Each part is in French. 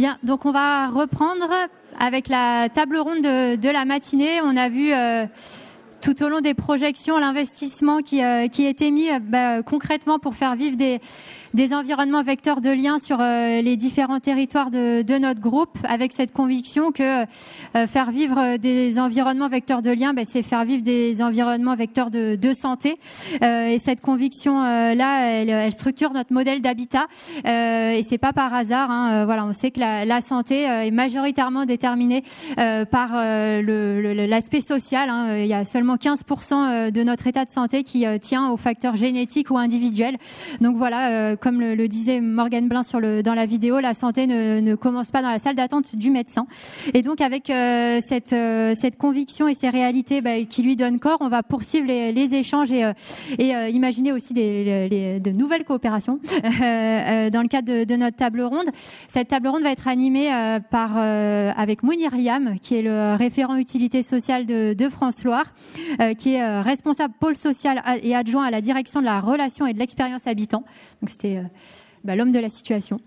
Bien, donc on va reprendre avec la table ronde de la matinée. On a vu tout au long des projections l'investissement qui était mis concrètement pour faire vivre des environnements vecteurs de liens sur les différents territoires de notre groupe, avec cette conviction que faire vivre des environnements vecteurs de liens, c'est faire vivre des environnements vecteurs de santé. Et cette conviction-là, elle structure notre modèle d'habitat. Et c'est pas par hasard. Voilà, on sait que la santé est majoritairement déterminée par l'aspect social. Il y a seulement 15% de notre état de santé qui tient aux facteurs génétiques ou individuels. Donc voilà, comme le disait Morgane Blin dans la vidéo, la santé ne commence pas dans la salle d'attente du médecin. Et donc avec cette conviction et ces réalités qui lui donnent corps, on va poursuivre les échanges et imaginer aussi de nouvelles coopérations dans le cadre de notre table ronde. Cette table ronde va être animée avec Mounir Liam, qui est le référent utilité sociale de France-Loire, qui est responsable pôle social et adjoint à la direction de la relation et de l'expérience habitant. Donc c'était l'homme de la situation.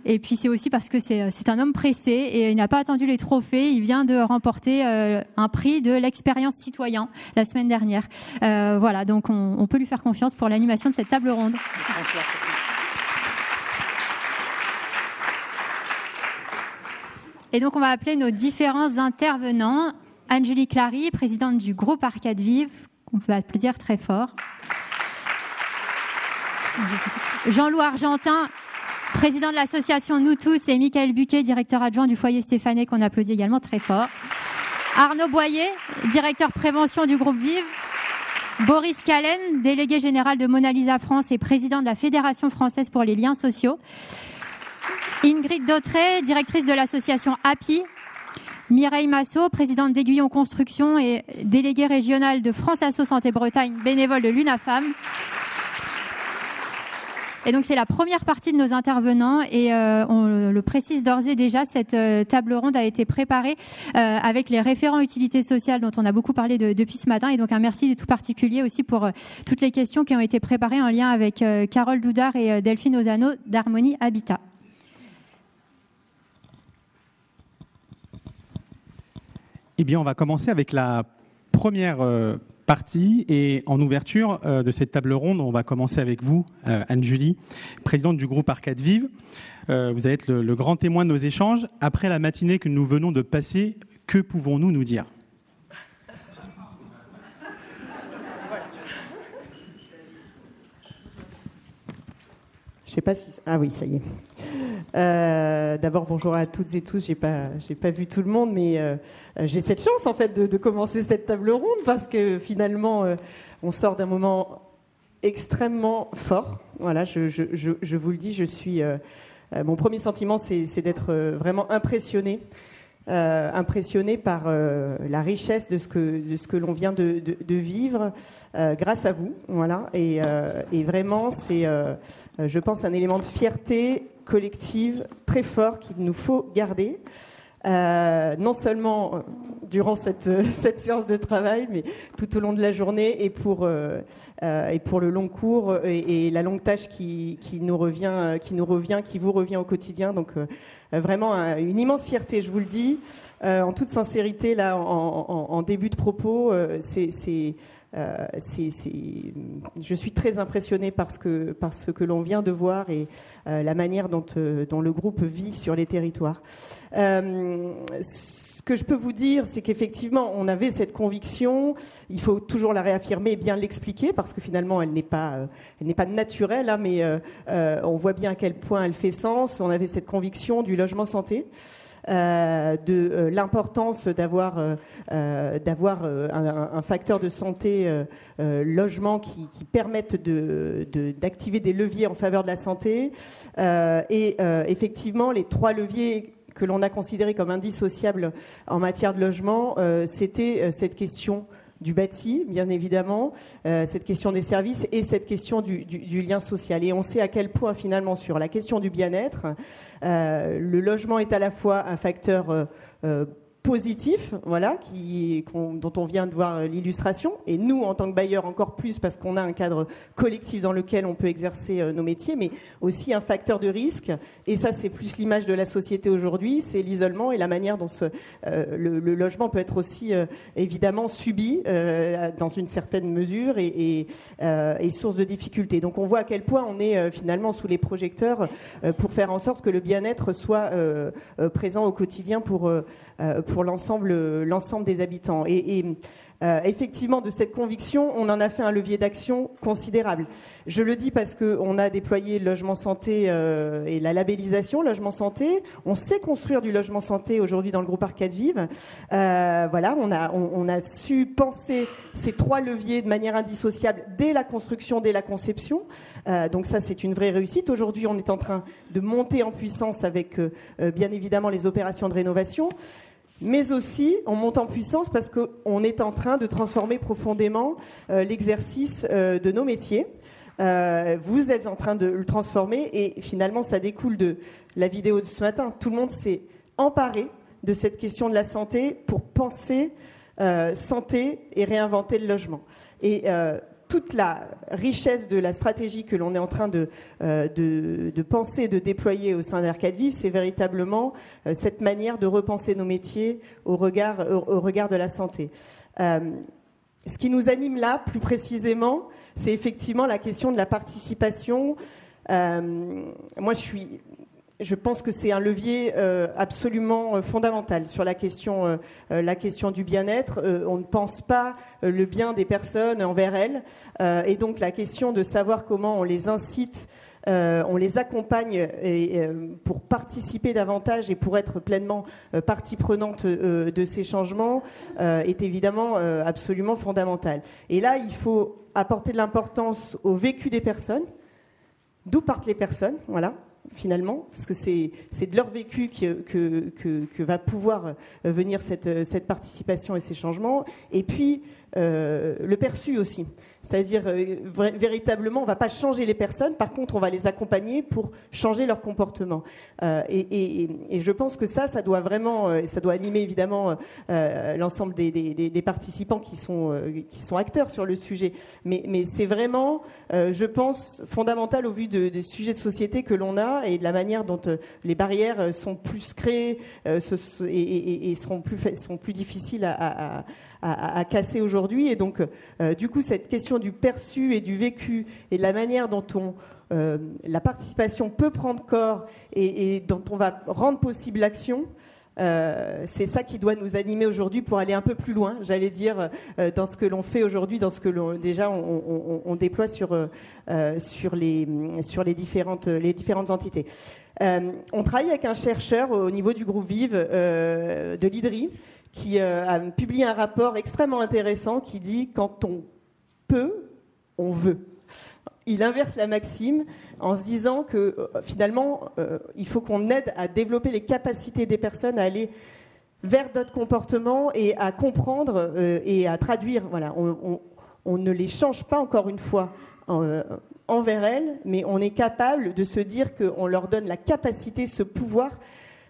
Et puis c'est aussi parce que c'est un homme pressé et il n'a pas attendu les trophées. Il vient de remporter un prix de l'expérience citoyen la semaine dernière. Voilà, donc on peut lui faire confiance pour l'animation de cette table ronde. Et donc on va appeler nos différents intervenants. Anne-Julie Clary, présidente du groupe Arcade Vive, qu'on peut applaudir très fort. Jean-Loup Argentin, président de l'association Nous Tous, et Michael Buquet, directeur adjoint du foyer Stéphane, qu'on applaudit également très fort. Arnaud Boyer, directeur prévention du groupe Vive. Boris Callen, délégué général de Mona Lisa France et président de la Fédération française pour les liens sociaux. Ingrid Dautré, directrice de l'association Happy. Mireille Massot, présidente d'Aiguillon Construction et déléguée régionale de France Asso Santé Bretagne, bénévole de l'UNAFAM. Et donc c'est la première partie de nos intervenants et on le précise d'ores et déjà, cette table ronde a été préparée avec les référents utilité sociale dont on a beaucoup parlé depuis ce matin, et donc un merci tout particulier aussi pour toutes les questions qui ont été préparées en lien avec Carole Doudard et Delphine Ozano d'Harmonie Habitat. Eh bien, on va commencer avec la première partie, et en ouverture de cette table ronde, on va commencer avec vous, Anne-Julie, présidente du groupe Arcade Vive. Vous allez être le grand témoin de nos échanges. Après la matinée que nous venons de passer, que pouvons-nous nous dire ? Je sais pas si... Ah oui, ça y est. D'abord, bonjour à toutes et tous. J'ai pas vu tout le monde, mais j'ai cette chance en fait de commencer cette table ronde parce que finalement, on sort d'un moment extrêmement fort. Voilà, je vous le dis, je suis... mon premier sentiment, c'est d'être vraiment impressionné par la richesse de ce que l'on vient de vivre grâce à vous, voilà. Et vraiment, c'est, je pense, un élément de fierté collective très fort qu'il nous faut garder. Non seulement durant cette séance de travail, mais tout au long de la journée et pour le long cours et la longue tâche qui vous revient au quotidien. Donc vraiment une immense fierté, je vous le dis, en toute sincérité là, en début de propos, je suis très impressionnée par ce que l'on vient de voir et la manière dont le groupe vit sur les territoires. Ce que je peux vous dire, c'est qu'effectivement, on avait cette conviction. Il faut toujours la réaffirmer et bien l'expliquer parce que finalement, elle n'est pas naturelle, hein, mais on voit bien à quel point elle fait sens. On avait cette conviction du logement santé. De l'importance d'avoir un facteur de santé logement qui permette d'activer des leviers en faveur de la santé et effectivement les 3 leviers que l'on a considérés comme indissociables en matière de logement, c'était cette question du bâti, bien évidemment, cette question des services et cette question du lien social. Et on sait à quel point, finalement, sur la question du bien-être, le logement est à la fois un facteur positif, voilà, dont on vient de voir l'illustration, et nous, en tant que bailleurs, encore plus, parce qu'on a un cadre collectif dans lequel on peut exercer nos métiers, mais aussi un facteur de risque, et ça, c'est plus l'image de la société aujourd'hui, c'est l'isolement et la manière dont le logement peut être aussi, évidemment, subi dans une certaine mesure et source de difficultés. Donc on voit à quel point on est finalement sous les projecteurs pour faire en sorte que le bien-être soit présent au quotidien pour l'ensemble des habitants. Effectivement, de cette conviction, on en a fait un levier d'action considérable. Je le dis parce qu'on a déployé le logement santé et la labellisation logement santé. On sait construire du logement santé aujourd'hui dans le groupe Arcade Vive. Voilà, on a su penser ces 3 leviers de manière indissociable dès la construction, dès la conception. Donc ça, c'est une vraie réussite. Aujourd'hui, on est en train de monter en puissance avec, bien évidemment, les opérations de rénovation. Mais aussi, on monte en puissance parce qu'on est en train de transformer profondément l'exercice de nos métiers. Vous êtes en train de le transformer et finalement, ça découle de la vidéo de ce matin. Tout le monde s'est emparé de cette question de la santé pour penser santé et réinventer le logement. Et toute la richesse de la stratégie que l'on est en train de penser, de déployer au sein d'Arcade Vive, c'est véritablement cette manière de repenser nos métiers au regard de la santé. Ce qui nous anime là, plus précisément, c'est effectivement la question de la participation. Moi, je pense que c'est un levier absolument fondamental sur la question du bien-être. On ne pense pas le bien des personnes envers elles. Et donc la question de savoir comment on les incite, on les accompagne pour participer davantage et pour être pleinement partie prenante de ces changements est évidemment absolument fondamental. Et là, il faut apporter de l'importance au vécu des personnes. D'où partent les personnes, voilà. Finalement, parce que c'est de leur vécu que va pouvoir venir cette participation et ces changements. Et puis, le perçu aussi. C'est-à-dire, véritablement, on ne va pas changer les personnes, par contre, on va les accompagner pour changer leur comportement. Et je pense que ça doit vraiment, ça doit animer évidemment l'ensemble des participants qui sont acteurs sur le sujet. Mais c'est vraiment, je pense, fondamental au vu des sujets de société que l'on a et de la manière dont les barrières sont plus créées et seront plus difficiles à casser aujourd'hui. Et donc, du coup, cette question du perçu et du vécu et de la manière dont la participation peut prendre corps et dont on va rendre possible l'action, c'est ça qui doit nous animer aujourd'hui pour aller un peu plus loin, j'allais dire, dans ce que l'on fait aujourd'hui, dans ce que on déploie sur les différentes entités. On travaille avec un chercheur au niveau du groupe Vive de l'IDRI qui a publié un rapport extrêmement intéressant qui dit « quand on peut, on veut ». Il inverse la maxime en se disant que finalement, il faut qu'on aide à développer les capacités des personnes à aller vers d'autres comportements et à comprendre et à traduire. Voilà, on ne les change pas encore une fois envers elles, mais on est capable de se dire qu'on leur donne la capacité, ce pouvoir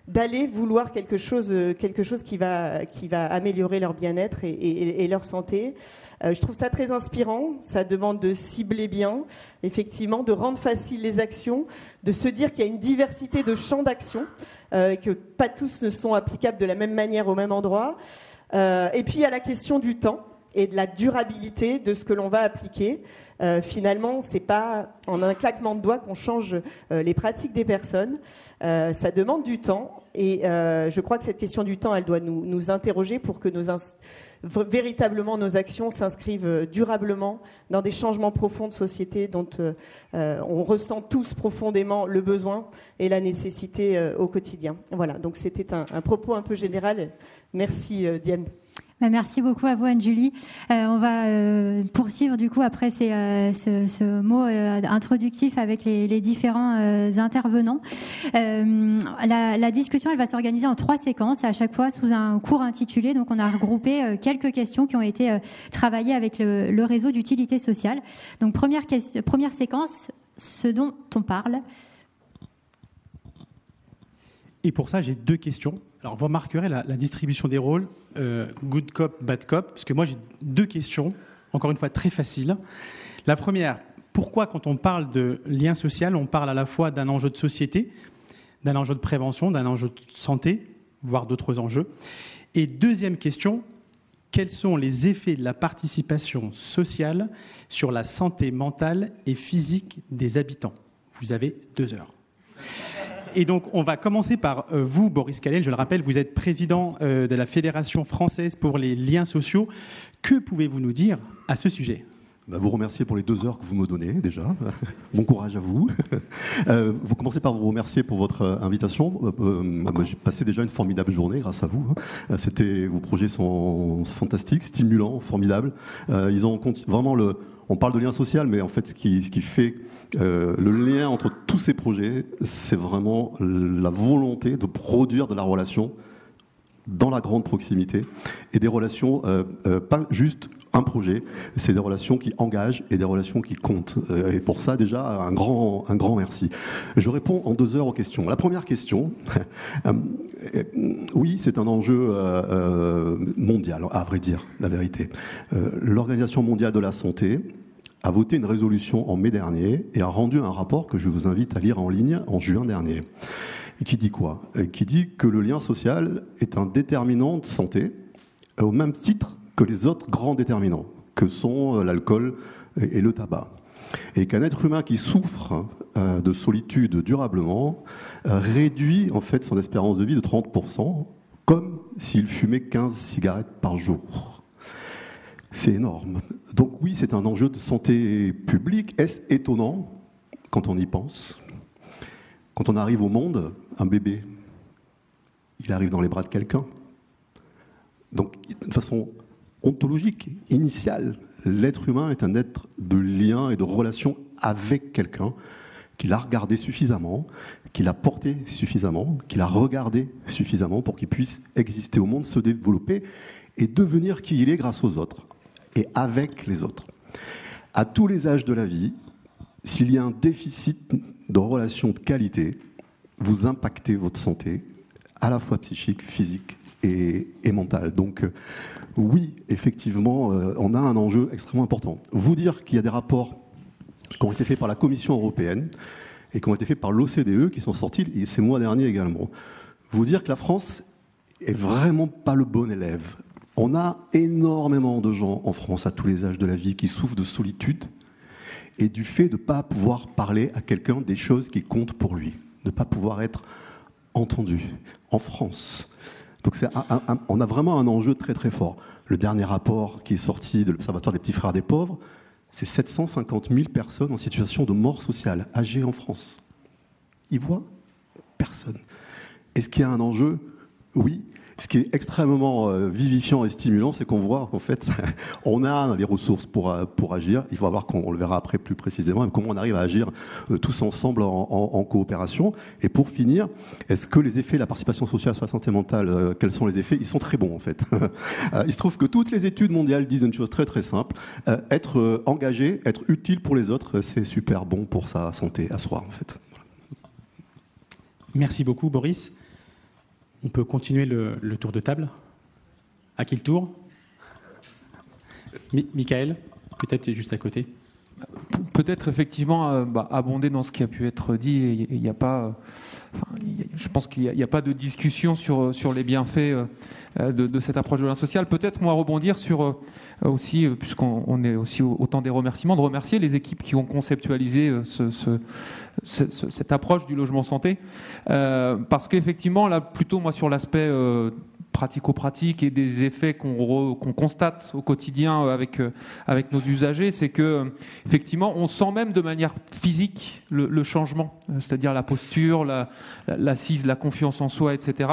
d'aller vouloir quelque chose qui va améliorer leur bien-être et leur santé. Je trouve ça très inspirant. Ça demande de cibler bien, effectivement, de rendre facile les actions, de se dire qu'il y a une diversité de champs d'action, que pas tous ne sont applicables de la même manière au même endroit. Et puis, il y a la question du temps et de la durabilité de ce que l'on va appliquer. Finalement, c'est pas en un claquement de doigts qu'on change les pratiques des personnes. Ça demande du temps et je crois que cette question du temps, elle doit nous interroger pour que véritablement nos actions s'inscrivent durablement dans des changements profonds de société dont on ressent tous profondément le besoin et la nécessité au quotidien. Voilà, donc c'était un propos un peu général. Merci Diane. Merci beaucoup à vous, Anne-Julie. On va poursuivre du coup après ce mot introductif avec les différents intervenants. La discussion, elle va s'organiser en 3 séquences, à chaque fois sous un cours intitulé. Donc, on a regroupé quelques questions qui ont été travaillées avec le réseau d'utilité sociale. Donc, première séquence, ce dont on parle. Et pour ça, j'ai 2 questions Alors, vous remarquerez la distribution des rôles, good cop, bad cop, parce que moi, j'ai 2 questions, encore une fois très faciles. La première, pourquoi, quand on parle de lien social, on parle à la fois d'un enjeu de société, d'un enjeu de prévention, d'un enjeu de santé, voire d'autres enjeux? Et deuxième question, quels sont les effets de la participation sociale sur la santé mentale et physique des habitants? Vous avez 2 heures. Et donc, on va commencer par vous, Boris Caillel. Je le rappelle, vous êtes président de la Fédération française pour les liens sociaux. Que pouvez-vous nous dire à ce sujet ? Vous remercier pour les 2 heures que vous me donnez, déjà. Bon courage à vous. Vous commencez par vous remercier pour votre invitation. J'ai passé déjà une formidable journée grâce à vous. Vos projets sont fantastiques, stimulants, formidables. Ils ont vraiment on parle de lien social, mais en fait, ce qui fait le lien entre tous ces projets, c'est vraiment la volonté de produire de la relation dans la grande proximité, et des relations, pas juste un projet, c'est des relations qui engagent et des relations qui comptent. Et pour ça, déjà, un grand merci. Je réponds en 2 heures aux questions. La première question, oui, c'est un enjeu mondial, à vrai dire, la vérité. L'Organisation mondiale de la santé a voté une résolution en mai dernier et a rendu un rapport que je vous invite à lire en ligne en juin dernier. Et qui dit quoi ? Qui dit que le lien social est un déterminant de santé au même titre que les autres grands déterminants, que sont l'alcool et le tabac. Et qu'un être humain qui souffre de solitude durablement réduit en fait son espérance de vie de 30%, comme s'il fumait 15 cigarettes par jour. C'est énorme. Donc oui, c'est un enjeu de santé publique. Est-ce étonnant quand on y pense ? Quand on arrive au monde, un bébé, il arrive dans les bras de quelqu'un. Donc, de façon ontologique, initiale, l'être humain est un être de lien et de relation avec quelqu'un qu'il a regardé suffisamment, qu'il a porté suffisamment, qu'il a regardé suffisamment pour qu'il puisse exister au monde, se développer et devenir qui il est grâce aux autres et avec les autres. À tous les âges de la vie, s'il y a un déficit de relations de qualité, vous impactez votre santé, à la fois psychique, physique et mentale. Donc oui, effectivement, on a un enjeu extrêmement important. Vous dire qu'il y a des rapports qui ont été faits par la Commission européenne et qui ont été faits par l'OCDE, qui sont sortis ces mois derniers également. Vous dire que la France est vraiment pas le bon élève. On a énormément de gens en France, à tous les âges de la vie, qui souffrent de solitude et du fait de ne pas pouvoir parler à quelqu'un des choses qui comptent pour lui, de ne pas pouvoir être entendu en France. Donc on a vraiment un enjeu très très fort. Le dernier rapport qui est sorti de l'Observatoire des petits frères des pauvres, c'est 750 000 personnes en situation de mort sociale, âgées en France. Ils voient personne. Est-ce qu'il y a un enjeu ? Oui. Ce qui est extrêmement vivifiant et stimulant, c'est qu'on voit qu'en fait, on a les ressources pour agir. Il faut voir, on le verra après plus précisément, comment on arrive à agir tous ensemble en coopération. Et pour finir, est-ce que les effets de la participation sociale sur la santé mentale, quels sont les effets ? Ils sont très bons en fait. Il se trouve que toutes les études mondiales disent une chose très très simple. Être engagé, être utile pour les autres, c'est super bon pour sa santé à soi en fait. Merci beaucoup Boris. On peut continuer le tour de table. À qui le tour ? Michael, peut-être juste à côté. Peut-être effectivement abonder dans ce qui a pu être dit. Il n'y a pas, je pense qu'il n'y a pas de discussion sur les bienfaits de cette approche de lien social. Peut-être moi rebondir sur aussi, puisqu'on est aussi au temps des remerciements, de remercier les équipes qui ont conceptualisé cette approche du logement santé, parce qu'effectivement là plutôt moi sur l'aspect pratico-pratique et des effets qu'on constate au quotidien avec nos usagers, c'est que effectivement on sent même de manière physique le changement, c'est-à-dire la posture, l'assise, la confiance en soi, etc.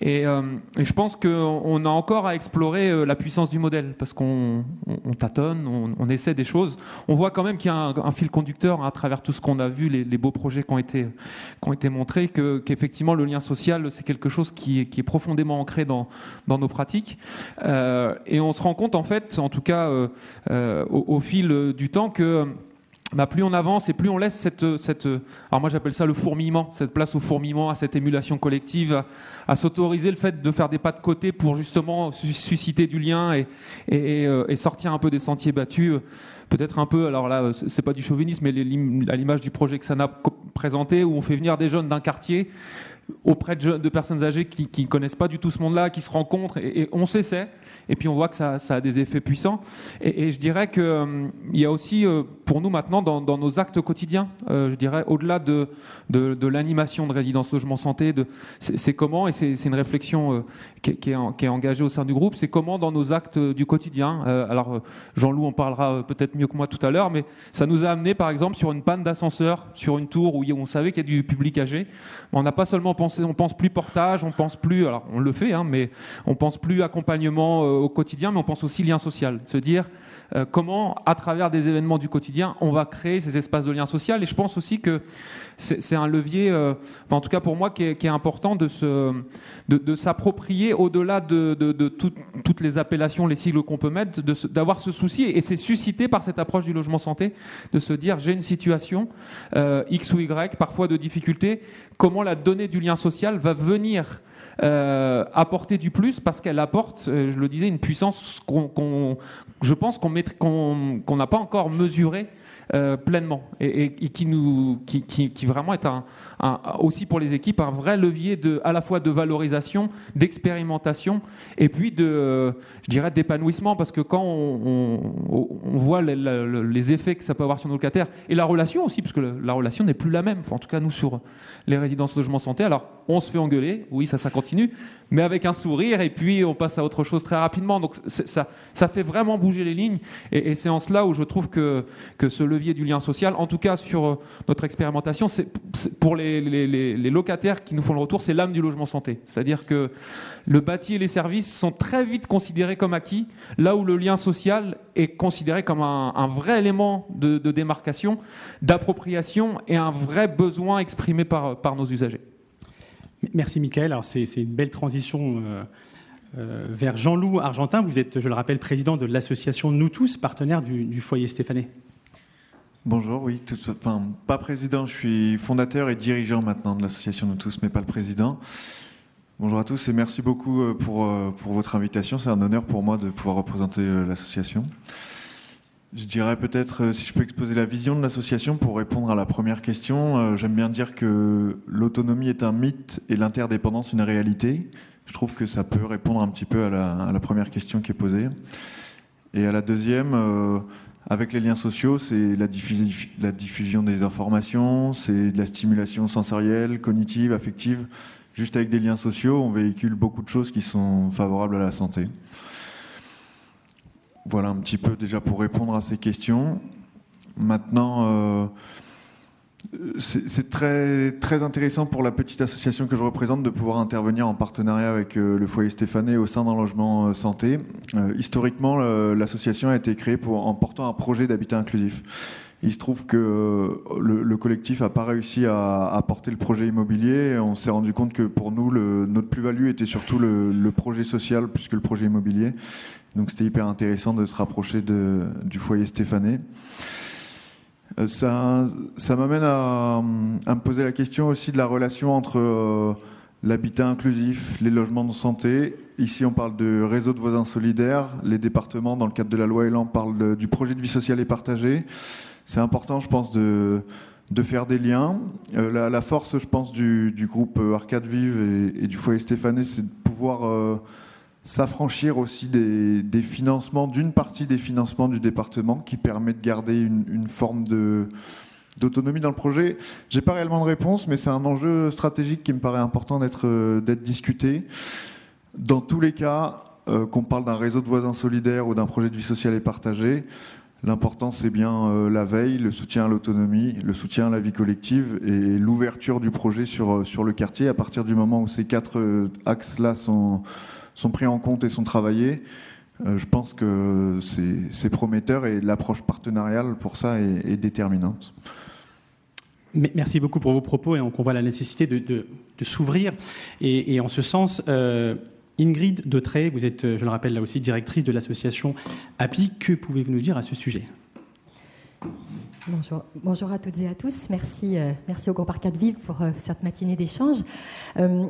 Et je pense qu'on a encore à explorer la puissance du modèle, parce qu'on tâtonne, on essaie des choses. On voit quand même qu'il y a un fil conducteur à travers tout ce qu'on a vu, les beaux projets qui ont été montrés, qu'effectivement le lien social c'est quelque chose qui est profondément ancré dans nos pratiques, et on se rend compte en fait, en tout cas au fil du temps, que plus on avance et plus on laisse alors moi j'appelle ça le fourmillement, cette place au fourmillement, à cette émulation collective, à s'autoriser le fait de faire des pas de côté pour justement susciter du lien et sortir un peu des sentiers battus. Peut-être un peu, alors là c'est pas du chauvinisme, mais à l'image du projet que Sana présenté, où on fait venir des jeunes d'un quartier auprès de personnes âgées qui ne connaissent pas du tout ce monde-là, qui se rencontrent et on s'essaie. Et puis on voit que ça a des effets puissants. Et je dirais qu'il y a aussi, pour nous maintenant, dans nos actes quotidiens, je dirais, au-delà de l'animation de résidence logement santé, c'est comment, et c'est une réflexion qui est engagée au sein du groupe, c'est comment dans nos actes du quotidien, alors Jean-Loup en parlera peut-être mieux que moi tout à l'heure, mais ça nous a amené par exemple sur une panne d'ascenseur, sur une tour où on savait qu'il y a du public âgé. On n'a pas seulement pensé, on pense plus portage, on pense plus, alors on le fait, mais on pense plus accompagnement au quotidien, mais on pense aussi lien social. Se dire comment, à travers des événements du quotidien, on va créer ces espaces de lien social. Et je pense aussi que c'est un levier, en tout cas pour moi, qui est important de s'approprier au-delà de toutes les appellations, les sigles qu'on peut mettre, d'avoir ce souci. Et c'est suscité par cette approche du logement santé, de se dire j'ai une situation X ou Y, parfois de difficulté, comment la donnée du lien social va venir apporter du plus, parce qu'elle apporte, je le disais, une puissance je pense qu'on n'a pas encore mesurée pleinement et qui vraiment est aussi pour les équipes un vrai levier à la fois de valorisation, d'expérimentation et puis je dirais d'épanouissement, parce que quand on voit les effets que ça peut avoir sur nos locataires et la relation aussi, parce que la relation n'est plus la même, enfin, en tout cas nous sur les résidences logement santé, alors on se fait engueuler, oui ça continue, mais avec un sourire et puis on passe à autre chose très rapidement, donc ça fait vraiment bouger les lignes et c'est en cela où je trouve que ce levier du lien social, en tout cas sur notre expérimentation, c'est pour les locataires qui nous font le retour, c'est l'âme du logement santé. C'est-à-dire que le bâti et les services sont très vite considérés comme acquis, là où le lien social est considéré comme un vrai élément de démarcation, d'appropriation et un vrai besoin exprimé par nos usagers. Merci Mickaël. Alors c'est une belle transition vers Jean-Loup Argentin. Vous êtes, je le rappelle, président de l'association Nous Tous, partenaire du foyer Stéphane. Bonjour, oui, pas président, je suis fondateur et dirigeant maintenant de l'association Nous Tous, mais pas le président. Bonjour à tous et merci beaucoup pour votre invitation. C'est un honneur pour moi de pouvoir représenter l'association. Je dirais peut-être, si je peux exposer la vision de l'association pour répondre à la première question, j'aime bien dire que l'autonomie est un mythe et l'interdépendance une réalité. Je trouve que ça peut répondre un petit peu à la première question qui est posée. Et à la deuxième, avec les liens sociaux, c'est la diffusion des informations, c'est de la stimulation sensorielle, cognitive, affective. Juste avec des liens sociaux, on véhicule beaucoup de choses qui sont favorables à la santé. Voilà un petit peu déjà pour répondre à ces questions. Maintenant, c'est très, très intéressant pour la petite association que je représente de pouvoir intervenir en partenariat avec le foyer Stéphane au sein d'un logement santé. Historiquement, l'association a été créée en portant un projet d'habitat inclusif. Il se trouve que le collectif n'a pas réussi à porter le projet immobilier. On s'est rendu compte que pour nous, notre plus-value était surtout le projet social plus que le projet immobilier. Donc c'était hyper intéressant de se rapprocher du foyer Stéphane. Ça m'amène à me poser la question aussi de la relation entre l'habitat inclusif, les logements de santé. Ici, on parle de réseau de voisins solidaires. Les départements, dans le cadre de la loi Elan, parlent du projet de vie sociale et partagée. C'est important, je pense, de faire des liens. La force, je pense, du groupe Arcade Vive et du foyer Stéphane, c'est de pouvoir s'affranchir aussi des financements, d'une partie des financements du département qui permet de garder une forme d'autonomie dans le projet. J'ai pas réellement de réponse, mais c'est un enjeu stratégique qui me paraît important d'être discuté. Dans tous les cas, qu'on parle d'un réseau de voisins solidaires ou d'un projet de vie sociale et partagée, l'important c'est bien la veille, le soutien à l'autonomie, le soutien à la vie collective et l'ouverture du projet sur le quartier. À partir du moment où ces 4 axes-là sont pris en compte et sont travaillés, je pense que c'est prometteur et l'approche partenariale pour ça est déterminante. Merci beaucoup pour vos propos et on voit la nécessité de s'ouvrir. Et en ce sens, Ingrid Dautrey, vous êtes, je le rappelle là aussi, directrice de l'association API. Que pouvez-vous nous dire à ce sujet ? Bonjour à toutes et à tous. Merci au groupe Arcade Vive pour cette matinée d'échange.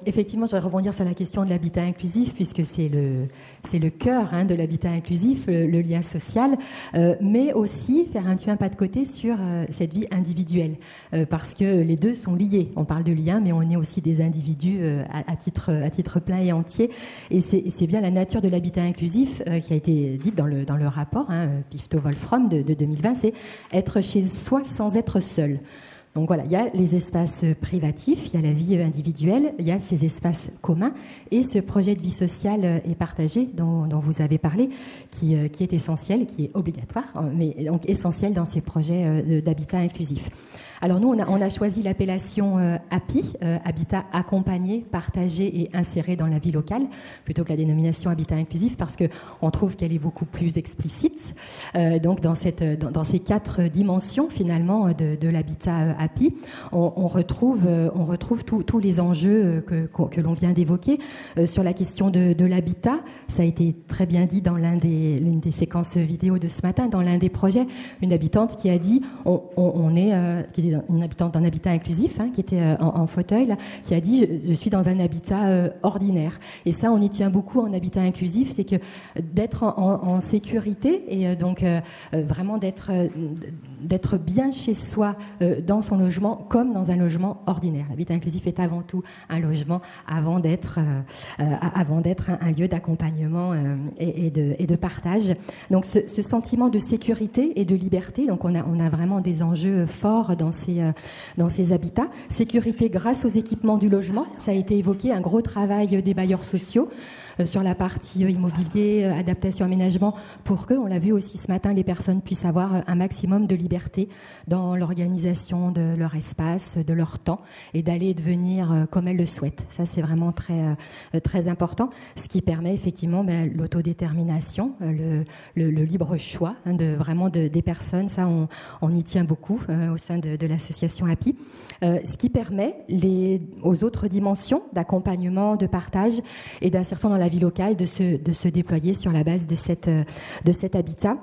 Effectivement, je vais rebondir sur la question de l'habitat inclusif, puisque c'est le cœur de l'habitat inclusif, le lien social, mais aussi faire un petit peu un pas de côté sur cette vie individuelle, parce que les deux sont liés. On parle de lien, mais on est aussi des individus à titre plein et entier. Et c'est bien la nature de l'habitat inclusif qui a été dite dans le rapport, Pifto-Wolfram de 2020, c'est être chez soi sans être seul. Donc voilà, il y a les espaces privatifs, il y a la vie individuelle, il y a ces espaces communs et ce projet de vie sociale et partagé dont vous avez parlé, qui est essentiel, qui est obligatoire, mais donc essentiel dans ces projets d'habitat inclusif. Alors nous, on a choisi l'appellation HAPI, habitat accompagné, partagé et inséré dans la vie locale, plutôt que la dénomination habitat inclusif, parce qu'on trouve qu'elle est beaucoup plus explicite. Donc dans ces 4 dimensions finalement de l'habitat HAPI, on retrouve tous les enjeux que l'on vient d'évoquer. Sur la question de l'habitat, ça a été très bien dit dans l'une des séquences vidéo de ce matin, dans l'un des projets, une habitante qui a dit qui est une habitante d'un habitat inclusif, qui était en fauteuil, là, qui a dit je suis dans un habitat ordinaire. Et ça, on y tient beaucoup en habitat inclusif, c'est que d'être en sécurité et donc vraiment d'être bien chez soi dans son logement comme dans un logement ordinaire. L'habitat inclusif est avant tout un logement avant d'être un lieu d'accompagnement et de partage. Donc ce sentiment de sécurité et de liberté, donc on a vraiment des enjeux forts dans ces habitats. Sécurité grâce aux équipements du logement, ça a été évoqué, un gros travail des bailleurs sociaux sur la partie immobilier, adaptation, aménagement, pour que, on l'a vu aussi ce matin, les personnes puissent avoir un maximum de liberté dans l'organisation de leur espace, de leur temps, et d'aller et de venir comme elles le souhaitent. Ça, c'est vraiment très, très important, ce qui permet effectivement l'autodétermination, le libre choix des personnes. Ça, on y tient beaucoup au sein de l'association HAPI. Ce qui permet aux autres dimensions d'accompagnement, de partage et d'insertion dans la vie locale de se déployer sur la base de cet habitat.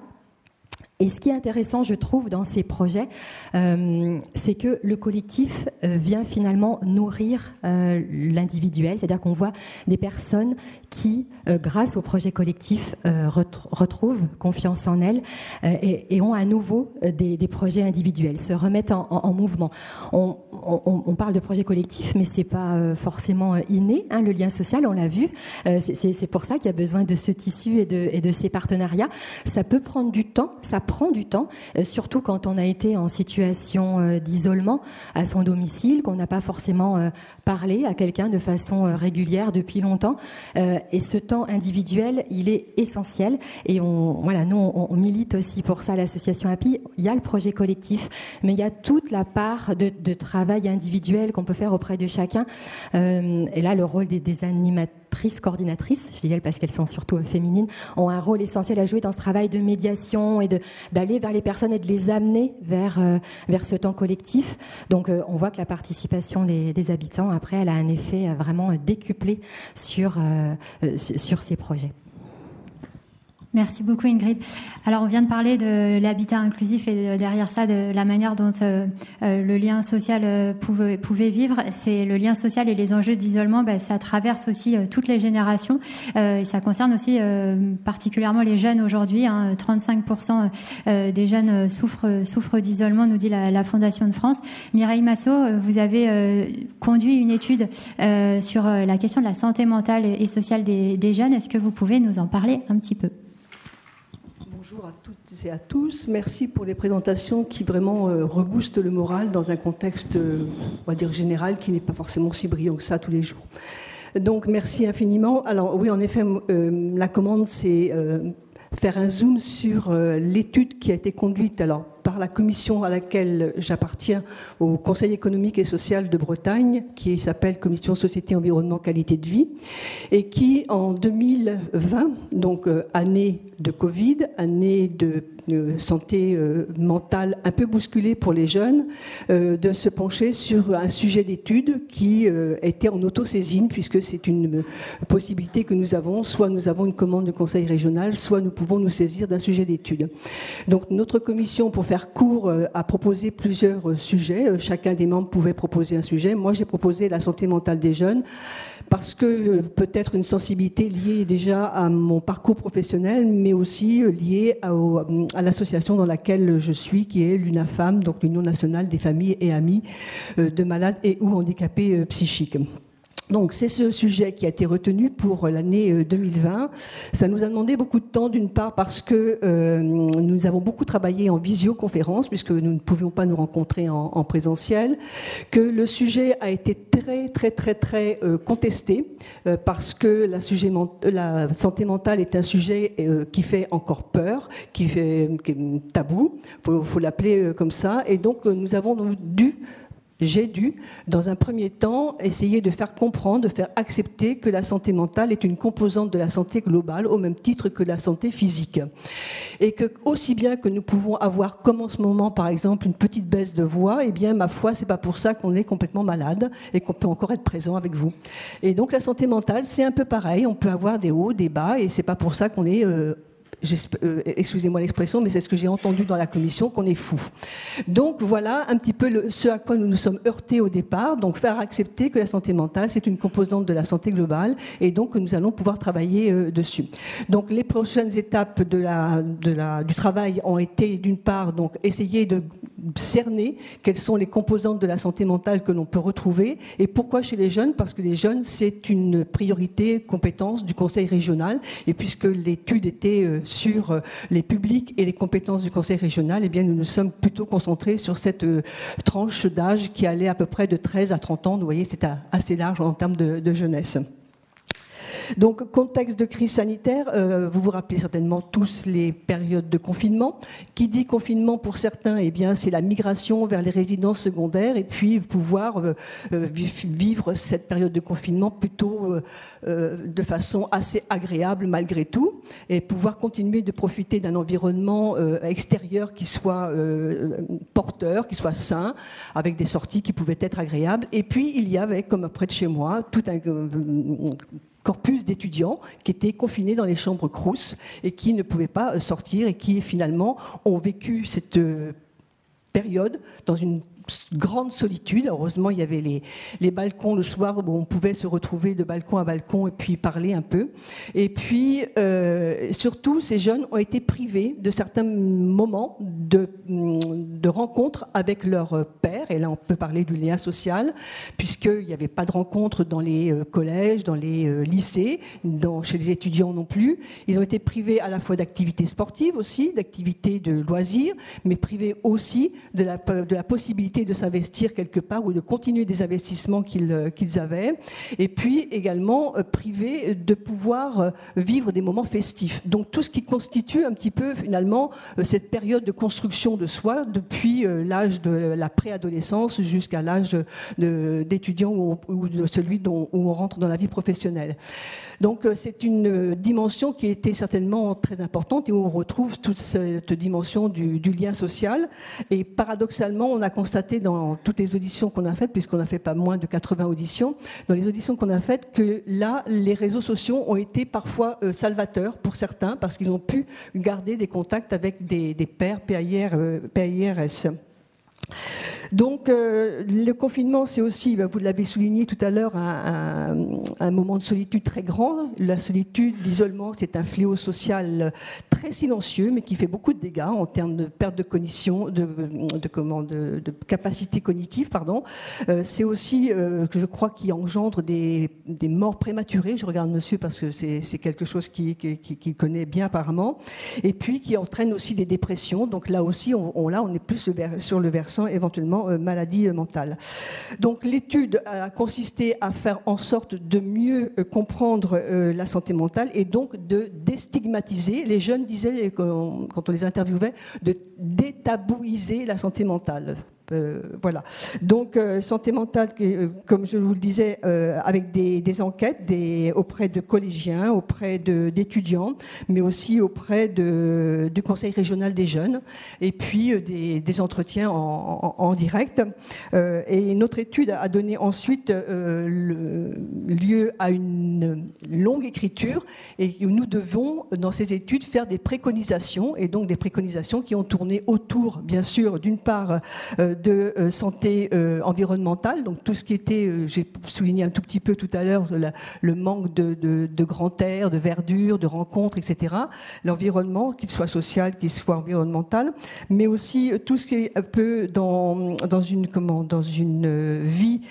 Et ce qui est intéressant, je trouve, dans ces projets, c'est que le collectif vient finalement nourrir l'individuel, c'est-à-dire qu'on voit des personnes qui, grâce au projet collectif, retrouvent confiance en elles et ont à nouveau des projets individuels, se remettent en mouvement. On parle de projet collectif, mais c'est pas forcément inné, le lien social, on l'a vu. C'est pour ça qu'il y a besoin de ce tissu et de ces partenariats. Ça peut prendre du temps, ça prend du temps, surtout quand on a été en situation d'isolement à son domicile, qu'on n'a pas forcément parlé à quelqu'un de façon régulière depuis longtemps. Et ce temps individuel, il est essentiel. Et nous, on milite aussi pour ça à l'association HAPI. Il y a le projet collectif, mais il y a toute la part de travail individuel qu'on peut faire auprès de chacun. Et là, le rôle des animatrices, coordinatrices, je dis elles parce qu'elles sont surtout féminines, ont un rôle essentiel à jouer dans ce travail de médiation et d'aller vers les personnes et de les amener vers ce temps collectif. Donc on voit que la participation des habitants, après, elle a un effet vraiment décuplé sur ces projets. Merci beaucoup Ingrid. Alors on vient de parler de l'habitat inclusif et derrière ça de la manière dont le lien social pouvait vivre. C'est le lien social et les enjeux d'isolement, ça traverse aussi toutes les générations et ça concerne aussi particulièrement les jeunes aujourd'hui. 35% des jeunes souffrent d'isolement, nous dit la Fondation de France. Mireille Massot, vous avez conduit une étude sur la question de la santé mentale et sociale des jeunes. Est-ce que vous pouvez nous en parler un petit peu ? Bonjour à toutes et à tous. Merci pour les présentations qui vraiment reboostent le moral dans un contexte, on va dire, général qui n'est pas forcément si brillant que ça tous les jours. Donc, merci infiniment. Alors, oui, en effet, la commande, c'est faire un zoom sur l'étude qui a été conduite par la commission à laquelle j'appartiens au Conseil économique et social de Bretagne, qui s'appelle Commission Société, Environnement, Qualité de Vie, et qui, en 2020, donc année de Covid, année de santé mentale un peu bousculée pour les jeunes, de se pencher sur un sujet d'étude qui était en autosaisine, puisque c'est une possibilité que nous avons. Soit nous avons une commande de conseil régional, soit nous pouvons nous saisir d'un sujet d'étude. Donc notre commission, pour faire court, a proposé plusieurs sujets. Chacun des membres pouvait proposer un sujet. Moi, j'ai proposé la santé mentale des jeunes, parce que peut-être une sensibilité liée déjà à mon parcours professionnel, mais aussi liée à l'association dans laquelle je suis, qui est l'UNAFAM, donc l'Union nationale des familles et amis de malades et ou handicapés psychiques. Donc c'est ce sujet qui a été retenu pour l'année 2020. Ça nous a demandé beaucoup de temps, d'une part parce que nous avons beaucoup travaillé en visioconférence, puisque nous ne pouvions pas nous rencontrer en présentiel, que le sujet a été très contesté, parce que la santé mentale est un sujet qui fait encore peur, qui est tabou, faut l'appeler comme ça, et donc j'ai dû, dans un premier temps, essayer de faire comprendre, de faire accepter que la santé mentale est une composante de la santé globale, au même titre que la santé physique. Et que, aussi bien que nous pouvons avoir, comme en ce moment, par exemple, une petite baisse de voix, eh bien, ma foi, c'est pas pour ça qu'on est complètement malade et qu'on peut encore être présent avec vous. Et donc, la santé mentale, c'est un peu pareil. On peut avoir des hauts, des bas, et c'est pas pour ça qu'on est excusez-moi l'expression, mais c'est ce que j'ai entendu dans la commission, qu'on est fou. Donc voilà un petit peu ce à quoi nous nous sommes heurtés au départ, donc faire accepter que la santé mentale, c'est une composante de la santé globale, et donc que nous allons pouvoir travailler dessus. Donc les prochaines étapes du travail ont été, d'une part, donc essayer de cerner quelles sont les composantes de la santé mentale que l'on peut retrouver, et pourquoi chez les jeunes, parce que les jeunes, c'est une priorité, compétence du Conseil régional, et puisque l'étude était sur les publics et les compétences du Conseil régional, eh bien, nous nous sommes plutôt concentrés sur cette tranche d'âge qui allait à peu près de 13 à 30 ans. Vous voyez, c'est assez large en termes de jeunesse. Donc, contexte de crise sanitaire, vous vous rappelez certainement tous les périodes de confinement. Qui dit confinement pour certains, eh bien, c'est la migration vers les résidences secondaires et puis pouvoir vivre cette période de confinement plutôt de façon assez agréable malgré tout, et pouvoir continuer de profiter d'un environnement extérieur qui soit porteur, qui soit sain, avec des sorties qui pouvaient être agréables. Et puis, il y avait, comme près de chez moi, tout un corpus d'étudiants qui étaient confinés dans les chambres Crous et qui ne pouvaient pas sortir et qui finalement ont vécu cette période dans une grande solitude. Heureusement, il y avait les balcons le soir où on pouvait se retrouver de balcon à balcon et puis parler un peu. Et puis, surtout, ces jeunes ont été privés de certains moments de rencontres avec leurs pairs. Et là, on peut parler du lien social, puisqu'il n'y avait pas de rencontres dans les collèges, dans les lycées, chez les étudiants non plus. Ils ont été privés à la fois d'activités sportives aussi, d'activités de loisirs, mais privés aussi de la possibilité de s'investir quelque part ou de continuer des investissements qu'ils avaient, et puis également privés de pouvoir vivre des moments festifs. Donc tout ce qui constitue un petit peu finalement cette période de construction de soi depuis l'âge de la préadolescence jusqu'à l'âge d'étudiant ou de celui où on rentre dans la vie professionnelle. Donc c'est une dimension qui était certainement très importante et où on retrouve toute cette dimension du lien social. Et paradoxalement, on a constaté dans toutes les auditions qu'on a faites, puisqu'on a fait pas moins de 80 auditions, dans les auditions qu'on a faites, que là, les réseaux sociaux ont été parfois salvateurs pour certains, parce qu'ils ont pu garder des contacts avec des pairs PAIRS. Donc le confinement, c'est aussi, vous l'avez souligné tout à l'heure, un moment de solitude très grand. La solitude, l'isolement, c'est un fléau social très silencieux, mais qui fait beaucoup de dégâts en termes de perte de cognition, de capacité cognitive, pardon. C'est aussi, je crois, qui engendre des morts prématurées. Je regarde monsieur parce que c'est quelque chose qu'il connaît bien apparemment. Et puis qui entraîne aussi des dépressions. Donc là aussi, on est plus sur le versant éventuellement maladie mentale. Donc l'étude a consisté à faire en sorte de mieux comprendre la santé mentale et donc de déstigmatiser. Les jeunes disaient, quand on les interviewait, de détabouiser la santé mentale. Voilà. Donc, santé mentale, comme je vous le disais, avec des enquêtes auprès de collégiens, auprès d'étudiants, mais aussi auprès du Conseil régional des jeunes, et puis des entretiens en direct. Et notre étude a donné ensuite lieu à une longue écriture, et nous devons, dans ces études, faire des préconisations, et donc des préconisations qui ont tourné autour, bien sûr, d'une part de santé environnementale, donc tout ce qui était, j'ai souligné un tout petit peu tout à l'heure, le manque de grand air, de verdure, de rencontres, etc. L'environnement, qu'il soit social, qu'il soit environnemental, mais aussi tout ce qui peut dans une vie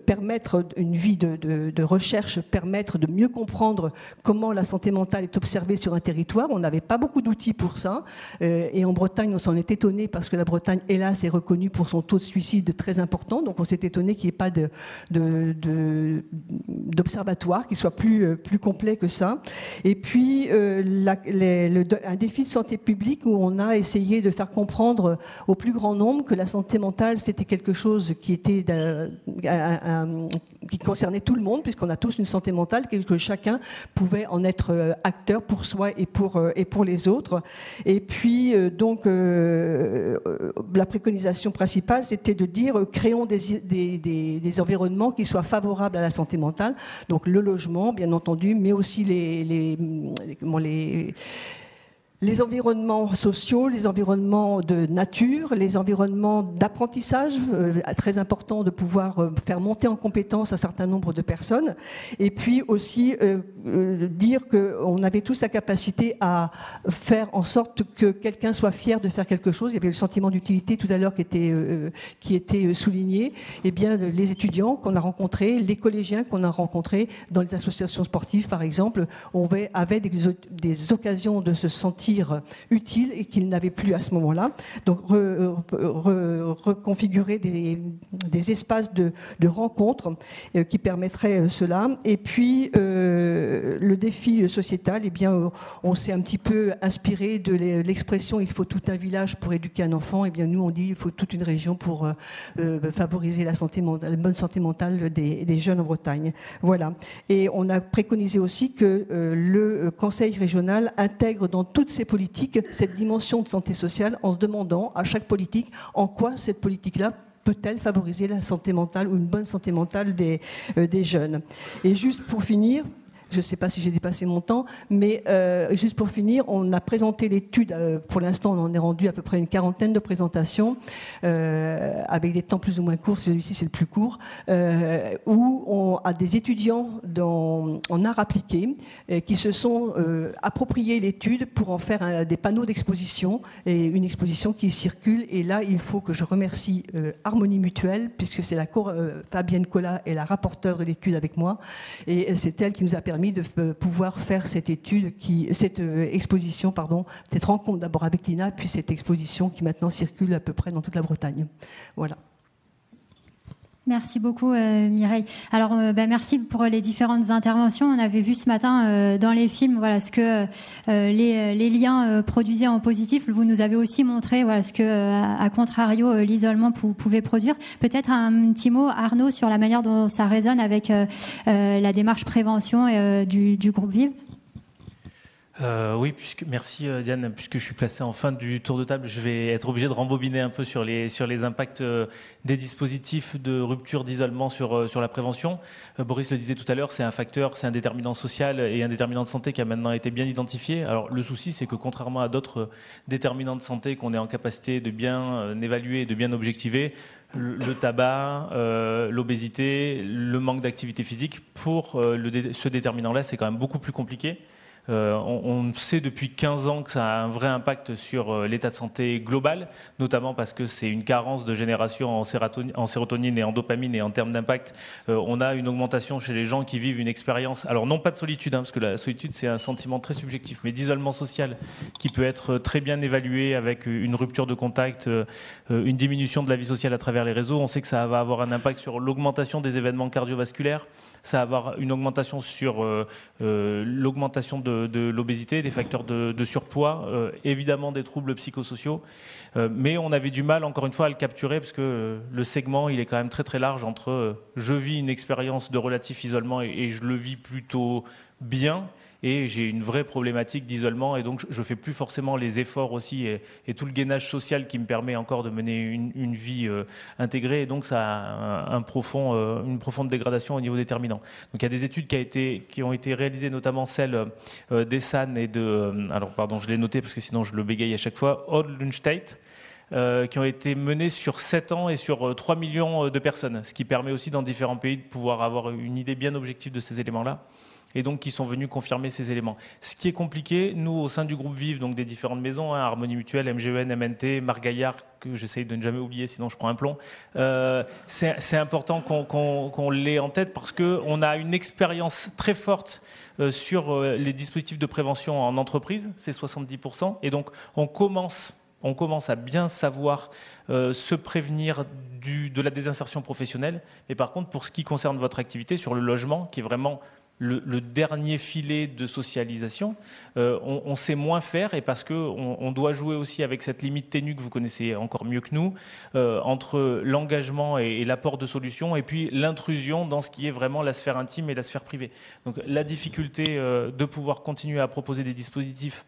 permettre, une vie de recherche, permettre de mieux comprendre comment la santé mentale est observée sur un territoire. On n'avait pas beaucoup d'outils pour ça, et en Bretagne, on s'en est étonné parce que la Bretagne, hélas, est reconnue pour son taux de suicide très important, donc on s'est étonné qu'il n'y ait pas d'observatoire qui soit plus complet que ça. Et puis un défi de santé publique où on a essayé de faire comprendre au plus grand nombre que la santé mentale c'était quelque chose qui concernait tout le monde, puisqu'on a tous une santé mentale, que chacun pouvait en être acteur pour soi et pour les autres. Et puis donc la préconisation principale, c'était de dire créons des environnements qui soient favorables à la santé mentale, donc le logement bien entendu, mais aussi les environnements sociaux, les environnements de nature, les environnements d'apprentissage, très important de pouvoir faire monter en compétence un certain nombre de personnes, et puis aussi dire qu'on avait tous la capacité à faire en sorte que quelqu'un soit fier de faire quelque chose. Il y avait le sentiment d'utilité tout à l'heure qui était souligné. Eh bien, les étudiants qu'on a rencontrés, les collégiens qu'on a rencontrés dans les associations sportives, par exemple, avaient des occasions de se sentir utile et qu'ils n'avaient plus à ce moment-là. Donc reconfigurer des espaces de rencontres qui permettraient cela. Et puis le défi sociétal, eh bien, on s'est un petit peu inspiré de l'expression « il faut tout un village pour éduquer un enfant ». Eh bien, nous, on dit « il faut toute une région pour favoriser la bonne santé mentale des jeunes en Bretagne ». Voilà. Et on a préconisé aussi que le Conseil régional intègre dans toutes ses politiques cette dimension de santé sociale, en se demandant à chaque politique en quoi cette politique-là peut-elle favoriser la santé mentale ou une bonne santé mentale des jeunes. Et juste pour finir, je ne sais pas si j'ai dépassé mon temps, mais juste pour finir, on a présenté l'étude, pour l'instant on en est rendu à peu près une 40aine de présentations, avec des temps plus ou moins courts, celui-ci c'est le plus court, où on a des étudiants en art appliqué qui se sont appropriés l'étude pour en faire des panneaux d'exposition, et une exposition qui circule. Et là, il faut que je remercie Harmonie Mutuelle, puisque c'est Fabienne Collat est la rapporteure de l'étude avec moi, et c'est elle qui nous a permis de pouvoir faire cette exposition, cette rencontre d'abord avec l'INA, puis cette exposition qui maintenant circule à peu près dans toute la Bretagne. Voilà. Merci beaucoup Mireille. Alors merci pour les différentes interventions. On avait vu ce matin dans les films ce que les liens produisaient en positif. Vous nous avez aussi montré ce que à contrario l'isolement pouvait produire. Peut-être un petit mot, Arnaud, sur la manière dont ça résonne avec la démarche prévention du groupe Vive. Oui, merci Diane, puisque je suis placé en fin du tour de table, je vais être obligé de rembobiner un peu sur les impacts des dispositifs de rupture d'isolement sur la prévention. Boris le disait tout à l'heure, c'est un facteur, c'est un déterminant social et un déterminant de santé qui a maintenant été bien identifié. Alors le souci, c'est que contrairement à d'autres déterminants de santé qu'on est en capacité de bien évaluer et de bien objectiver, le tabac, l'obésité, le manque d'activité physique, pour ce déterminant-là, c'est quand même beaucoup plus compliqué. On sait depuis 15 ans que ça a un vrai impact sur l'état de santé global, notamment parce que c'est une carence de génération en sérotonine et en dopamine, et en termes d'impact, on a une augmentation chez les gens qui vivent une expérience, alors non pas de solitude, parce que la solitude c'est un sentiment très subjectif, mais d'isolement social qui peut être très bien évalué avec une rupture de contact, une diminution de la vie sociale à travers les réseaux. On sait que ça va avoir un impact sur l'augmentation des événements cardiovasculaires, ça va avoir une augmentation sur l'augmentation de de l'obésité, des facteurs de surpoids, évidemment des troubles psychosociaux. Mais on avait du mal, encore une fois, à le capturer parce que le segment, il est quand même très très large entre je vis une expérience de relatif isolement et je le vis plutôt bien, et j'ai une vraie problématique d'isolement, et donc je ne fais plus forcément les efforts aussi et tout le gainage social qui me permet encore de mener une vie intégrée, et donc ça a une profonde dégradation au niveau déterminant. Donc il y a des études qui ont été réalisées, notamment celle d'Essan et de... alors pardon, je l'ai noté parce que sinon je le bégaye à chaque fois, Odd-Lundstedt, qui ont été menées sur 7 ans et sur 3 millions de personnes, ce qui permet aussi dans différents pays de pouvoir avoir une idée bien objective de ces éléments-là, et donc qui sont venus confirmer ces éléments. Ce qui est compliqué, nous, au sein du groupe Vive, donc des différentes maisons, Harmonie Mutuelle, MGEN, MNT, Marc Gaillard, que j'essaye de ne jamais oublier, sinon je prends un plomb, c'est important qu'on l'ait en tête parce qu'on a une expérience très forte sur les dispositifs de prévention en entreprise, c'est 70%, et donc on commence à bien savoir se prévenir de la désinsertion professionnelle. Mais par contre, pour ce qui concerne votre activité, sur le logement, qui est vraiment le dernier filet de socialisation, on sait moins faire, et parce qu'on doit jouer aussi avec cette limite ténue que vous connaissez encore mieux que nous, entre l'engagement et l'apport de solutions, et puis l'intrusion dans ce qui est vraiment la sphère intime et la sphère privée. Donc la difficulté de pouvoir continuer à proposer des dispositifs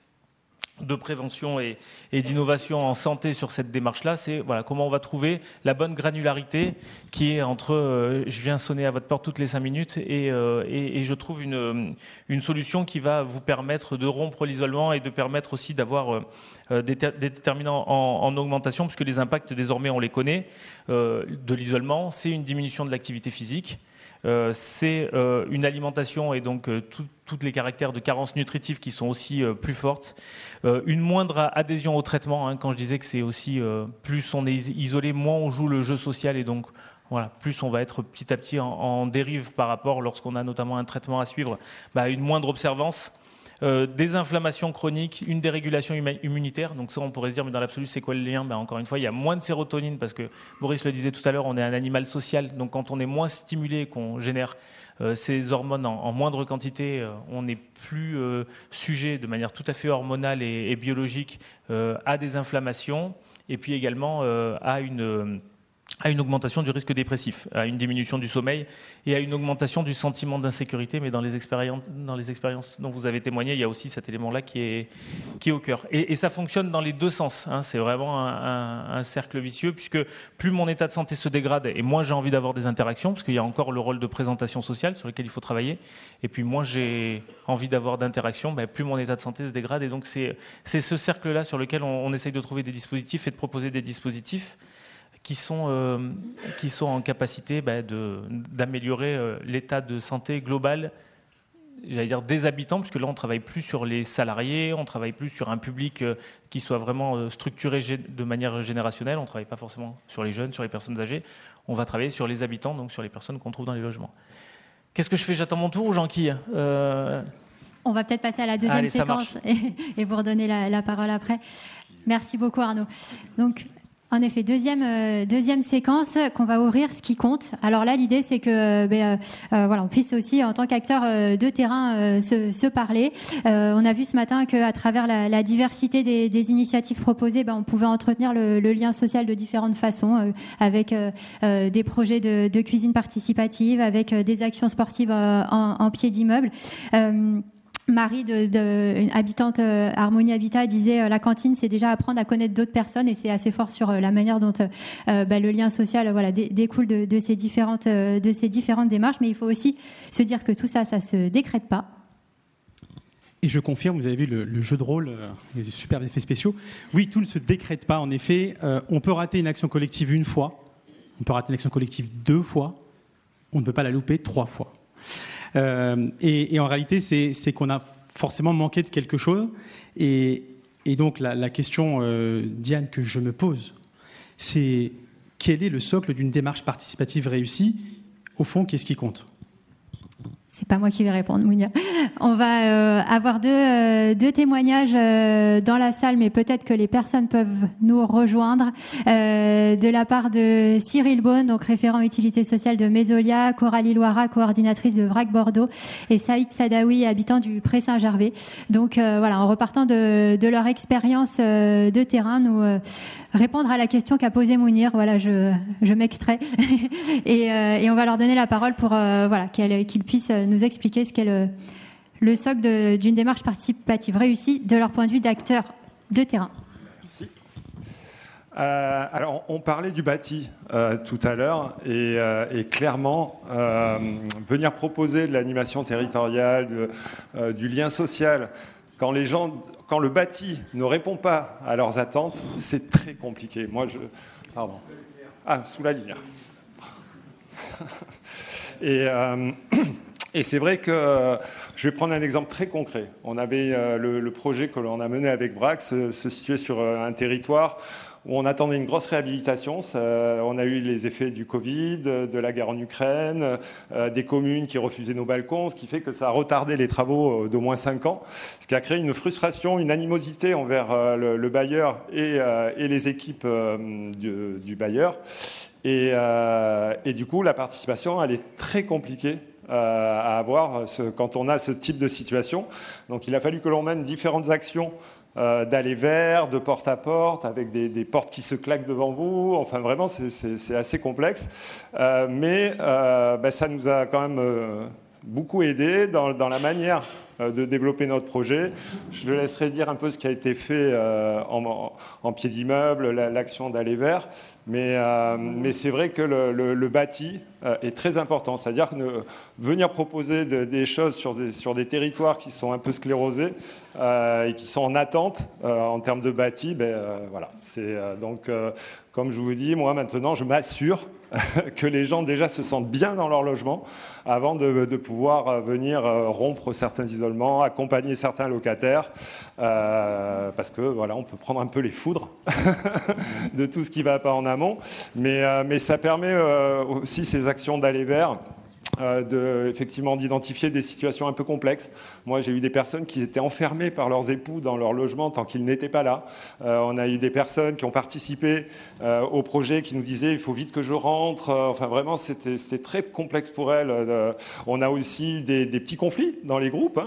de prévention et d'innovation en santé sur cette démarche-là, c'est voilà, comment on va trouver la bonne granularité qui est entre je viens sonner à votre porte toutes les 5 minutes et je trouve une solution qui va vous permettre de rompre l'isolement et de permettre aussi d'avoir des déterminants en augmentation, puisque les impacts désormais on les connaît de l'isolement, c'est une diminution de l'activité physique, c'est une alimentation et donc tous les caractères de carence nutritive qui sont aussi plus fortes, une moindre adhésion au traitement, hein, quand je disais que c'est aussi plus on est isolé, moins on joue le jeu social, et donc voilà, plus on va être petit à petit en dérive par rapport, lorsqu'on a notamment un traitement à suivre, une moindre observance. Des inflammations chroniques, une dérégulation immunitaire. Donc ça, on pourrait se dire, mais dans l'absolu, c'est quoi le lien ? Encore une fois, il y a moins de sérotonine, parce que Boris le disait tout à l'heure, on est un animal social. Donc quand on est moins stimulé, qu'on génère ces hormones en moindre quantité, on n'est plus sujet de manière tout à fait hormonale et biologique à des inflammations, et puis également à une augmentation du risque dépressif, à une diminution du sommeil et à une augmentation du sentiment d'insécurité. Mais dans les expériences dont vous avez témoigné, il y a aussi cet élément-là qui est au cœur. Et ça fonctionne dans les deux sens, hein. C'est vraiment un cercle vicieux, puisque plus mon état de santé se dégrade et moins j'ai envie d'avoir des interactions, parce qu'il y a encore le rôle de présentation sociale sur lequel il faut travailler, et puis moins j'ai envie d'avoir d'interactions, plus mon état de santé se dégrade. Et donc c'est ce cercle-là sur lequel on essaye de trouver des dispositifs et de proposer des dispositifs qui sont en capacité d'améliorer l'état de santé global, j'allais dire des habitants, puisque là on ne travaille plus sur les salariés, on ne travaille plus sur un public qui soit vraiment structuré de manière générationnelle, on ne travaille pas forcément sur les jeunes, sur les personnes âgées, on va travailler sur les habitants, donc sur les personnes qu'on trouve dans les logements. Qu'est-ce que je fais ? J'attends mon tour ou j'enquille ? On va peut-être passer à la deuxième séquence et vous redonner la parole après. Merci beaucoup Arnaud. Donc, en effet, deuxième séquence qu'on va ouvrir, ce qui compte. Alors là, l'idée, c'est que on puisse aussi, en tant qu'acteur de terrain, se parler. On a vu ce matin qu'à travers la diversité des initiatives proposées, on pouvait entretenir le lien social de différentes façons, avec des projets de cuisine participative, avec des actions sportives en pied d'immeuble. Marie, habitante Harmonie Habitat, disait la cantine, c'est déjà apprendre à connaître d'autres personnes, et c'est assez fort sur la manière dont le lien social découle de ces différentes démarches. Mais il faut aussi se dire que tout ça se décrète pas. Et je confirme, vous avez vu le jeu de rôle, les super effets spéciaux. Oui, tout ne se décrète pas. En effet, on peut rater une action collective une fois, on peut rater une action collective 2 fois, on ne peut pas la louper 3 fois. Et en réalité, c'est qu'on a forcément manqué de quelque chose. Et donc, la question, Diane, que je me pose, c'est quel est le socle d'une démarche participative réussie ? Au fond, qu'est-ce qui compte ? C'est pas moi qui vais répondre, Mounia. On va avoir deux témoignages dans la salle, mais peut-être que les personnes peuvent nous rejoindre. De la part de Cyril Beaune, donc référent utilité sociale de Mésolia, Coralie Loira, coordinatrice de VRAC Bordeaux, et Saïd Sadawi, habitant du Pré Saint-Gervais. Donc voilà, en repartant de leur expérience de terrain, nous répondre à la question qu'a posée Mounir. Voilà, je m'extrais. et on va leur donner la parole pour voilà, qu'ils puissent nous expliquer ce qu'est le socle d'une démarche participative réussie de leur point de vue d'acteurs de terrain. Merci. Alors, on parlait du bâti tout à l'heure et clairement, venir proposer de l'animation territoriale, du lien social, quand le bâti ne répond pas à leurs attentes, c'est très compliqué. Pardon. Ah, sous la lumière. Et c'est vrai que je vais prendre un exemple très concret. On avait le projet que l'on a mené avec VRAC se situait sur un territoire où on attendait une grosse réhabilitation. On a eu les effets du Covid, de la guerre en Ukraine, des communes qui refusaient nos balcons, ce qui fait que ça a retardé les travaux d'au moins 5 ans, ce qui a créé une frustration, une animosité envers le bailleur et les équipes du bailleur. Et du coup, la participation, elle est très compliquée à avoir quand on a ce type de situation. Donc il a fallu que l'on mène différentes actions d'aller vers, de porte à porte, avec des portes qui se claquent devant vous. Enfin, vraiment, c'est assez complexe. Mais ça nous a quand même beaucoup aidé dans la manière de développer notre projet. Je le laisserai dire un peu ce qui a été fait en pied d'immeuble, l'action d'aller vers. Mais c'est vrai que le bâti est très important. C'est-à-dire que venir proposer des choses sur des territoires qui sont un peu sclérosés et qui sont en attente en termes de bâti, voilà. Donc, comme je vous dis, moi maintenant, je m'assure que les gens déjà se sentent bien dans leur logement avant de pouvoir venir rompre certains isolements, accompagner certains locataires, parce que voilà, on peut prendre un peu les foudres de tout ce qui ne va pas en amont, mais ça permet aussi ces actions d'aller vers. Effectivement d'identifier des situations un peu complexes. Moi, j'ai eu des personnes qui étaient enfermées par leurs époux dans leur logement tant qu'ils n'étaient pas là. On a eu des personnes qui ont participé au projet qui nous disaient il faut vite que je rentre. Enfin, vraiment, c'était très complexe pour elles. On a aussi eu des petits conflits dans les groupes,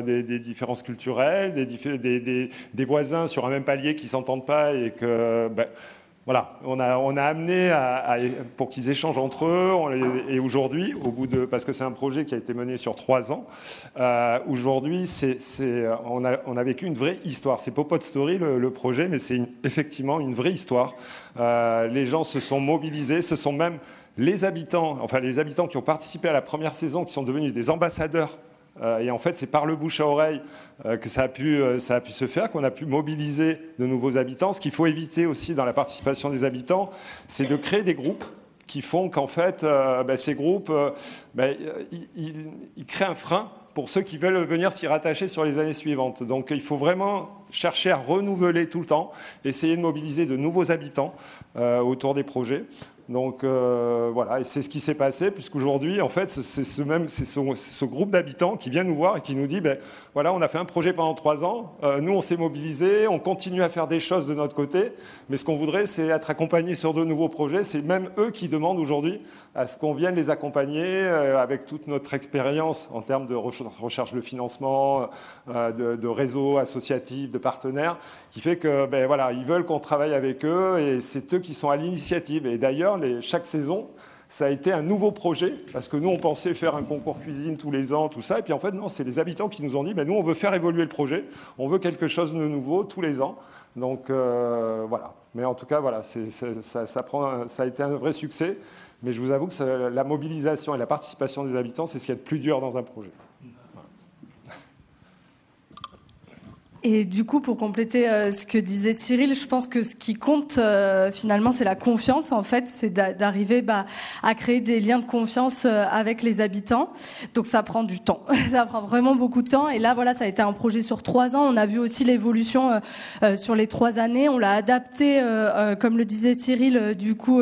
des différences culturelles, des voisins sur un même palier qui ne s'entendent pas et que... Voilà, on a amené pour qu'ils échangent entre eux. Et aujourd'hui, parce que c'est un projet qui a été mené sur 3 ans, aujourd'hui, on a vécu une vraie histoire. C'est Pop-Up Story le projet, mais c'est effectivement une vraie histoire. Les gens se sont mobilisés, ce sont même les habitants qui ont participé à la première saison, qui sont devenus des ambassadeurs. Et en fait, c'est par le bouche à oreille que ça a pu se faire, qu'on a pu mobiliser de nouveaux habitants. Ce qu'il faut éviter aussi dans la participation des habitants, c'est de créer des groupes qui font qu'en fait, ces groupes, ils créent un frein pour ceux qui veulent venir s'y rattacher sur les années suivantes. Donc il faut vraiment chercher à renouveler tout le temps, essayer de mobiliser de nouveaux habitants autour des projets. Donc voilà, et c'est ce qui s'est passé, puisqu'aujourd'hui, en fait, c'est ce groupe d'habitants qui vient nous voir et qui nous dit, voilà, on a fait un projet pendant 3 ans, nous on s'est mobilisés, on continue à faire des choses de notre côté, mais ce qu'on voudrait, c'est être accompagnés sur de nouveaux projets. C'est même eux qui demandent aujourd'hui à ce qu'on vienne les accompagner avec toute notre expérience en termes de recherche de financement, de réseaux associatifs, de partenaires, qui fait que, voilà, ils veulent qu'on travaille avec eux et c'est eux qui sont à l'initiative. Et d'ailleurs, chaque saison, ça a été un nouveau projet, parce que nous, on pensait faire un concours cuisine tous les ans, tout ça, et puis en fait, non, c'est les habitants qui nous ont dit, nous, on veut faire évoluer le projet, on veut quelque chose de nouveau tous les ans. Donc, voilà. Mais en tout cas, voilà, ça a été un vrai succès, mais je vous avoue que la mobilisation et la participation des habitants, c'est ce qu'il y a de plus dur dans un projet. Et du coup, pour compléter ce que disait Cyril, je pense que ce qui compte finalement, c'est la confiance. En fait, c'est d'arriver à créer des liens de confiance avec les habitants. Donc, ça prend du temps. Ça prend vraiment beaucoup de temps. Et là, voilà, ça a été un projet sur 3 ans. On a vu aussi l'évolution sur les 3 années. On l'a adapté, comme le disait Cyril, du coup,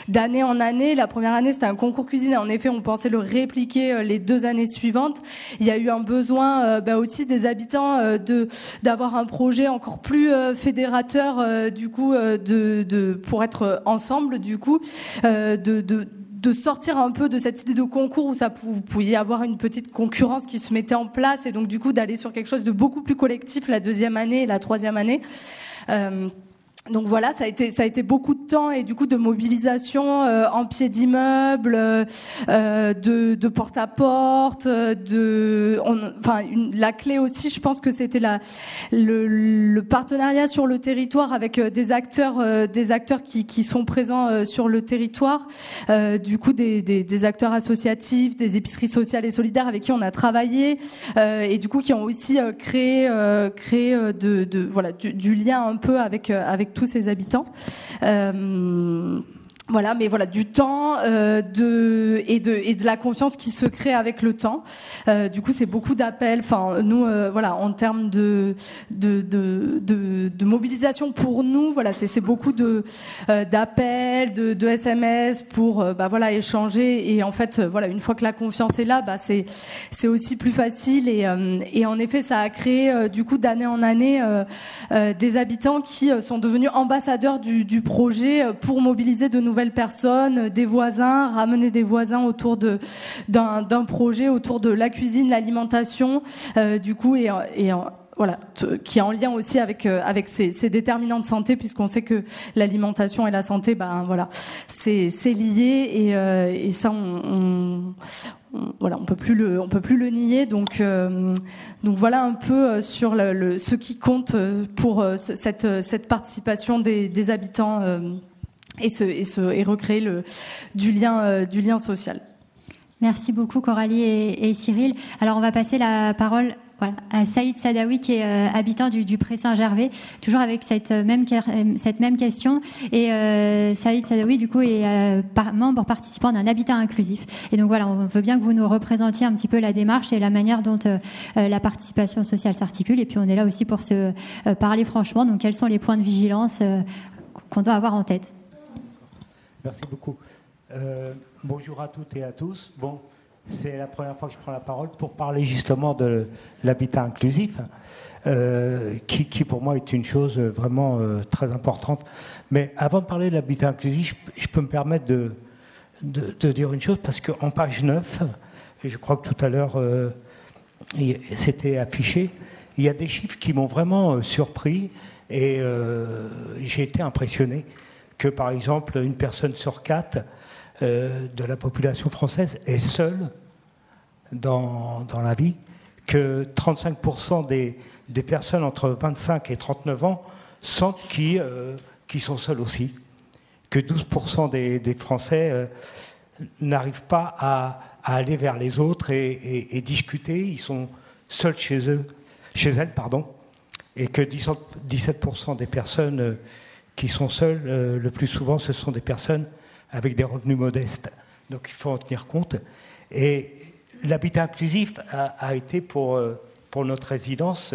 d'année en année. La première année, c'était un concours cuisine. Et en effet, on pensait le répliquer les 2 années suivantes. Il y a eu un besoin aussi des habitants d'avoir un projet encore plus fédérateur du coup pour être ensemble du coup de sortir un peu de cette idée de concours où vous pouviez avoir une petite concurrence qui se mettait en place et donc du coup d'aller sur quelque chose de beaucoup plus collectif la 2e année et la 3e année. Donc voilà, ça a été beaucoup de temps et du coup de mobilisation en pied d'immeuble, de porte à porte, la clé aussi, je pense que c'était le partenariat sur le territoire avec des acteurs qui sont présents sur le territoire, du coup des acteurs associatifs, des épiceries sociales et solidaires avec qui on a travaillé et du coup qui ont aussi créé du lien un peu avec tous ses habitants. Voilà, mais voilà, du temps et de la confiance qui se crée avec le temps. Du coup, c'est beaucoup d'appels. Enfin, nous, voilà, en termes de mobilisation pour nous, voilà, c'est beaucoup d'appels, de SMS pour voilà échanger. Et en fait, voilà, une fois que la confiance est là, c'est aussi plus facile. Et en effet, ça a créé du coup d'année en année des habitants qui sont devenus ambassadeurs du projet pour mobiliser de nouvelles personnes, des voisins, ramener des voisins autour d'un projet, autour de la cuisine, l'alimentation, du coup, voilà, qui est en lien aussi avec ces déterminants de santé, puisqu'on sait que l'alimentation et la santé, voilà, c'est lié et ça, voilà, on peut plus le nier. Donc voilà un peu sur ce qui compte pour cette participation des habitants. Et recréer du lien social. Merci beaucoup Coralie et Cyril. Alors on va passer la parole à Saïd Sadawi qui est habitant du Pré Saint-Gervais, toujours avec cette même question. Et Saïd Sadawi du coup est membre participant d'un habitat inclusif. Et donc voilà, on veut bien que vous nous représentiez un petit peu la démarche et la manière dont la participation sociale s'articule. Et puis on est là aussi pour se parler franchement. Donc quels sont les points de vigilance qu'on doit avoir en tête? Merci beaucoup. Bonjour à toutes et à tous. Bon, c'est la première fois que je prends la parole pour parler justement de l'habitat inclusif, qui pour moi est une chose vraiment très importante. Mais avant de parler de l'habitat inclusif, je peux me permettre de dire une chose, parce qu'en page 9, et je crois que tout à l'heure c'était affiché, il y a des chiffres qui m'ont vraiment surpris et j'ai été impressionné. Que par exemple une personne sur 4 de la population française est seule dans la vie, que 35% des personnes entre 25 et 39 ans sentent qui sont seules aussi, que 12% des Français n'arrivent pas à aller vers les autres et discuter, ils sont seuls chez elles, et que 17% des personnes qui sont seules, le plus souvent, ce sont des personnes avec des revenus modestes. Donc il faut en tenir compte. Et l'habitat inclusif a été pour notre résidence,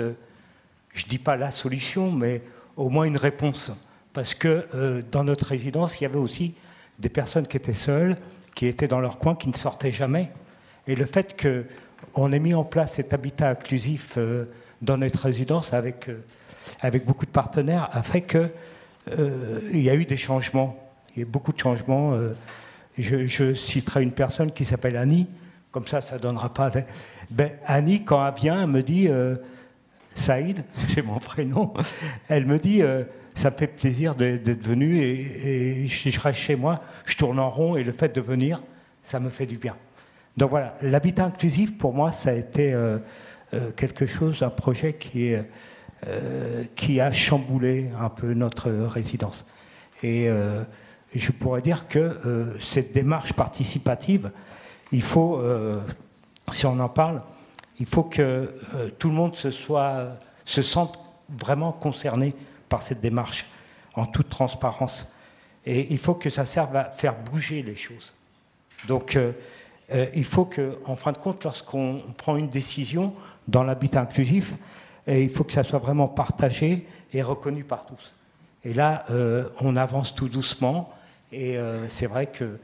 je ne dis pas la solution, mais au moins une réponse. Parce que dans notre résidence, il y avait aussi des personnes qui étaient seules, qui étaient dans leur coin, qui ne sortaient jamais. Et le fait qu'on ait mis en place cet habitat inclusif dans notre résidence avec beaucoup de partenaires a fait que il y a eu des changements, il y a eu beaucoup de changements. Je citerai une personne qui s'appelle Annie, comme ça ne donnera pas. Annie, quand elle vient, elle me dit Saïd, c'est mon prénom, elle me dit ça me fait plaisir d'être venu et je reste chez moi, je tourne en rond et le fait de venir, ça me fait du bien. Donc voilà, l'habitat inclusif pour moi, ça a été quelque chose, un projet qui a chamboulé un peu notre résidence. Et je pourrais dire que cette démarche participative, il faut, si on en parle, il faut que tout le monde se soit se sentent vraiment concernés par cette démarche, en toute transparence. Et il faut que ça serve à faire bouger les choses. Donc, il faut qu'en fin de compte, lorsqu'on prend une décision dans l'habitat inclusif, il faut que ça soit vraiment partagé et reconnu par tous. Et là, on avance tout doucement. Et c'est vrai que,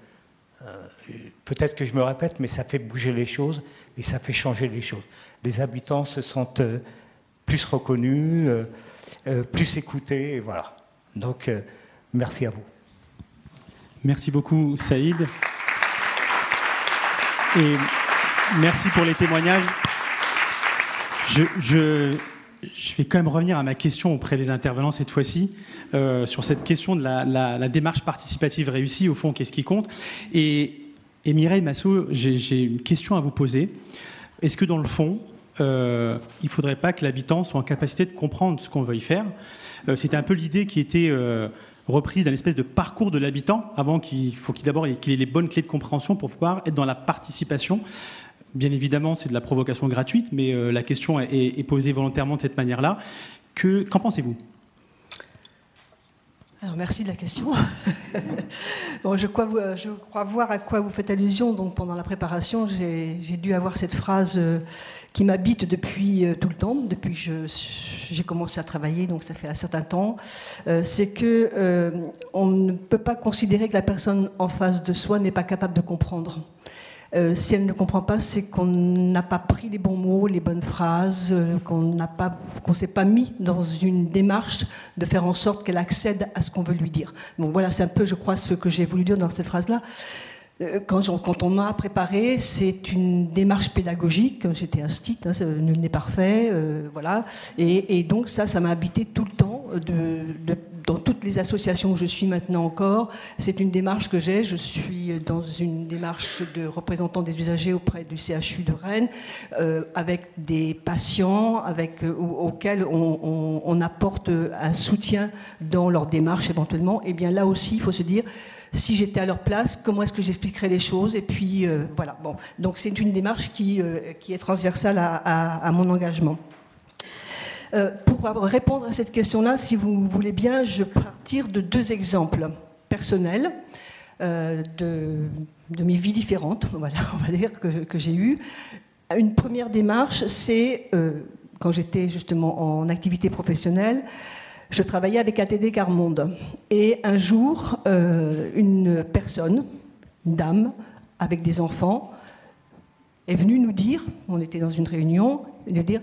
peut-être que je me répète, mais ça fait bouger les choses et ça fait changer les choses. Les habitants se sentent plus reconnus, plus écoutés, et voilà. Donc, merci à vous. Merci beaucoup, Saïd. Et merci pour les témoignages. Je vais quand même revenir à ma question auprès des intervenants cette fois-ci, sur cette question de la démarche participative réussie, au fond, qu'est-ce qui compte. Et Mireille Massot, j'ai une question à vous poser. Est-ce que dans le fond, il ne faudrait pas que l'habitant soit en capacité de comprendre ce qu'on veut y faire? C'était un peu l'idée qui était reprise d'un espèce de parcours de l'habitant, avant qu'il ait les bonnes clés de compréhension pour pouvoir être dans la participation. Bien évidemment, c'est de la provocation gratuite, mais la question est posée volontairement de cette manière-là. Qu'en pensez-vous ? Alors, merci de la question. Bon, je crois voir à quoi vous faites allusion. Donc, pendant la préparation, j'ai dû avoir cette phrase qui m'habite depuis tout le temps, depuis que j'ai commencé à travailler, donc ça fait un certain temps. C'est que on ne peut pas considérer que la personne en face de soi n'est pas capable de comprendre. Si elle ne comprend pas, c'est qu'on n'a pas pris les bons mots, les bonnes phrases, qu'on s'est pas mis dans une démarche de faire en sorte qu'elle accède à ce qu'on veut lui dire. Donc voilà, c'est un peu, je crois, ce que j'ai voulu dire dans cette phrase-là. Quand on a préparé, c'est une démarche pédagogique. J'étais instite, nul n'est parfait, voilà. Et donc ça m'a habité tout le temps, dans toutes les associations où je suis maintenant encore. C'est une démarche que j'ai. Je suis dans une démarche de représentant des usagers auprès du CHU de Rennes, avec des patients auxquels on apporte un soutien dans leur démarche éventuellement. Et bien là aussi, il faut se dire, si j'étais à leur place, comment est-ce que j'expliquerais les choses? Et puis voilà. Bon. Donc c'est une démarche qui est transversale à mon engagement. Pour répondre à cette question-là, si vous voulez bien, je vais partir de deux exemples personnels de mes vies différentes, voilà, on va dire, que j'ai eues. Une première démarche, c'est quand j'étais justement en activité professionnelle, je travaillais avec ATD Quart Monde. Et un jour, une personne, une dame, avec des enfants, est venue nous dire, on était dans une réunion, nous dire,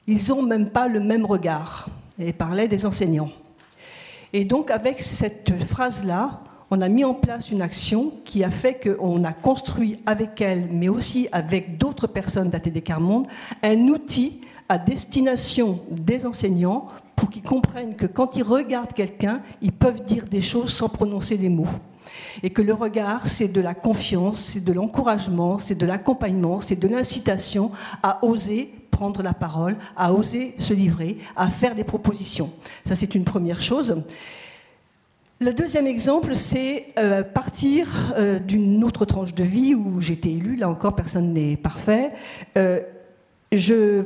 ils n'ont même pas le même regard. Et elle parlait des enseignants. Et donc, avec cette phrase-là, on a mis en place une action qui a fait qu'on a construit avec elle, mais aussi avec d'autres personnes d'ATD Quart Monde, un outil à destination des enseignants pour qu'ils comprennent que quand ils regardent quelqu'un, ils peuvent dire des choses sans prononcer des mots. Et que le regard, c'est de la confiance, c'est de l'encouragement, c'est de l'accompagnement, c'est de l'incitation à oser prendre la parole, à oser se livrer, à faire des propositions. Ça, c'est une première chose. Le deuxième exemple, c'est partir d'une autre tranche de vie où j'étais élue. Là encore, personne n'est parfait.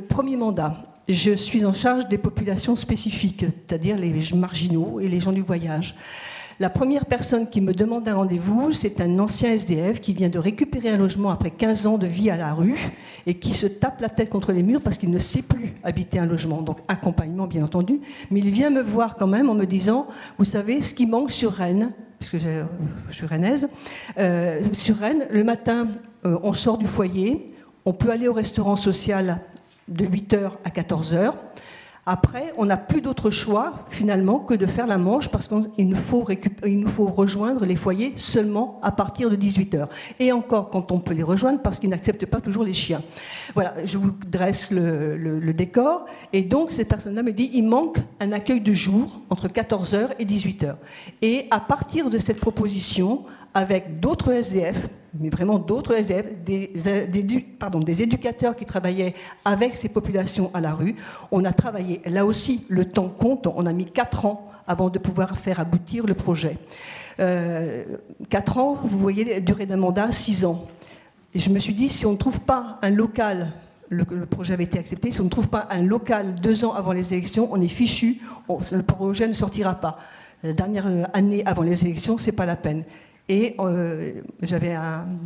Premier mandat, je suis en charge des populations spécifiques, c'est-à-dire les marginaux et les gens du voyage. La première personne qui me demande un rendez-vous, c'est un ancien SDF qui vient de récupérer un logement après 15 ans de vie à la rue et qui se tape la tête contre les murs parce qu'il ne sait plus habiter un logement. Donc accompagnement, bien entendu. Mais il vient me voir quand même en me disant, vous savez, ce qui manque sur Rennes, puisque je suis rennaise, sur Rennes, le matin, on sort du foyer, on peut aller au restaurant social de 8h à 14h. Après, on n'a plus d'autre choix, finalement, que de faire la manche parce qu'il nous faut rejoindre les foyers seulement à partir de 18h. Et encore, quand on peut les rejoindre, parce qu'ils n'acceptent pas toujours les chiens. Voilà, je vous dresse le décor. Et donc, cette personne-là me dit, il manque un accueil de jour entre 14h et 18h. Et à partir de cette proposition, avec d'autres SDF, mais vraiment d'autres SDF, des éducateurs qui travaillaient avec ces populations à la rue. On a travaillé, là aussi, le temps compte, on a mis 4 ans avant de pouvoir faire aboutir le projet. 4 ans, vous voyez, durée d'un mandat, 6 ans. Et je me suis dit, si on ne trouve pas un local le projet avait été accepté. Si on ne trouve pas un local 2 ans avant les élections, on est fichu, le projet ne sortira pas. La dernière année avant les élections, c'est pas la peine. Et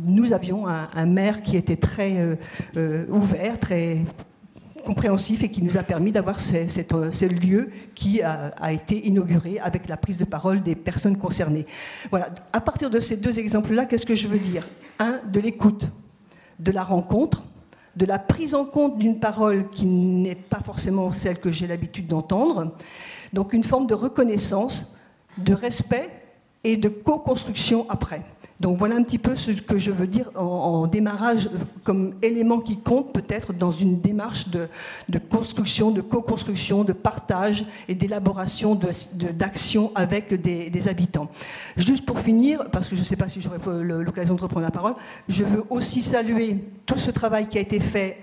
nous avions un maire qui était très ouvert, très compréhensif et qui nous a permis d'avoir ce lieu qui a été inauguré avec la prise de parole des personnes concernées. Voilà. À partir de ces 2 exemples-là, qu'est-ce que je veux dire ? De l'écoute, de la rencontre, de la prise en compte d'une parole qui n'est pas forcément celle que j'ai l'habitude d'entendre. Donc une forme de reconnaissance, de respect et de co-construction après. Donc voilà un petit peu ce que je veux dire en démarrage comme élément qui compte peut-être dans une démarche de construction, de co-construction, de partage et d'élaboration d'actions avec des habitants. Juste pour finir, parce que je ne sais pas si j'aurai l'occasion de reprendre la parole, je veux aussi saluer tout ce travail qui a été fait.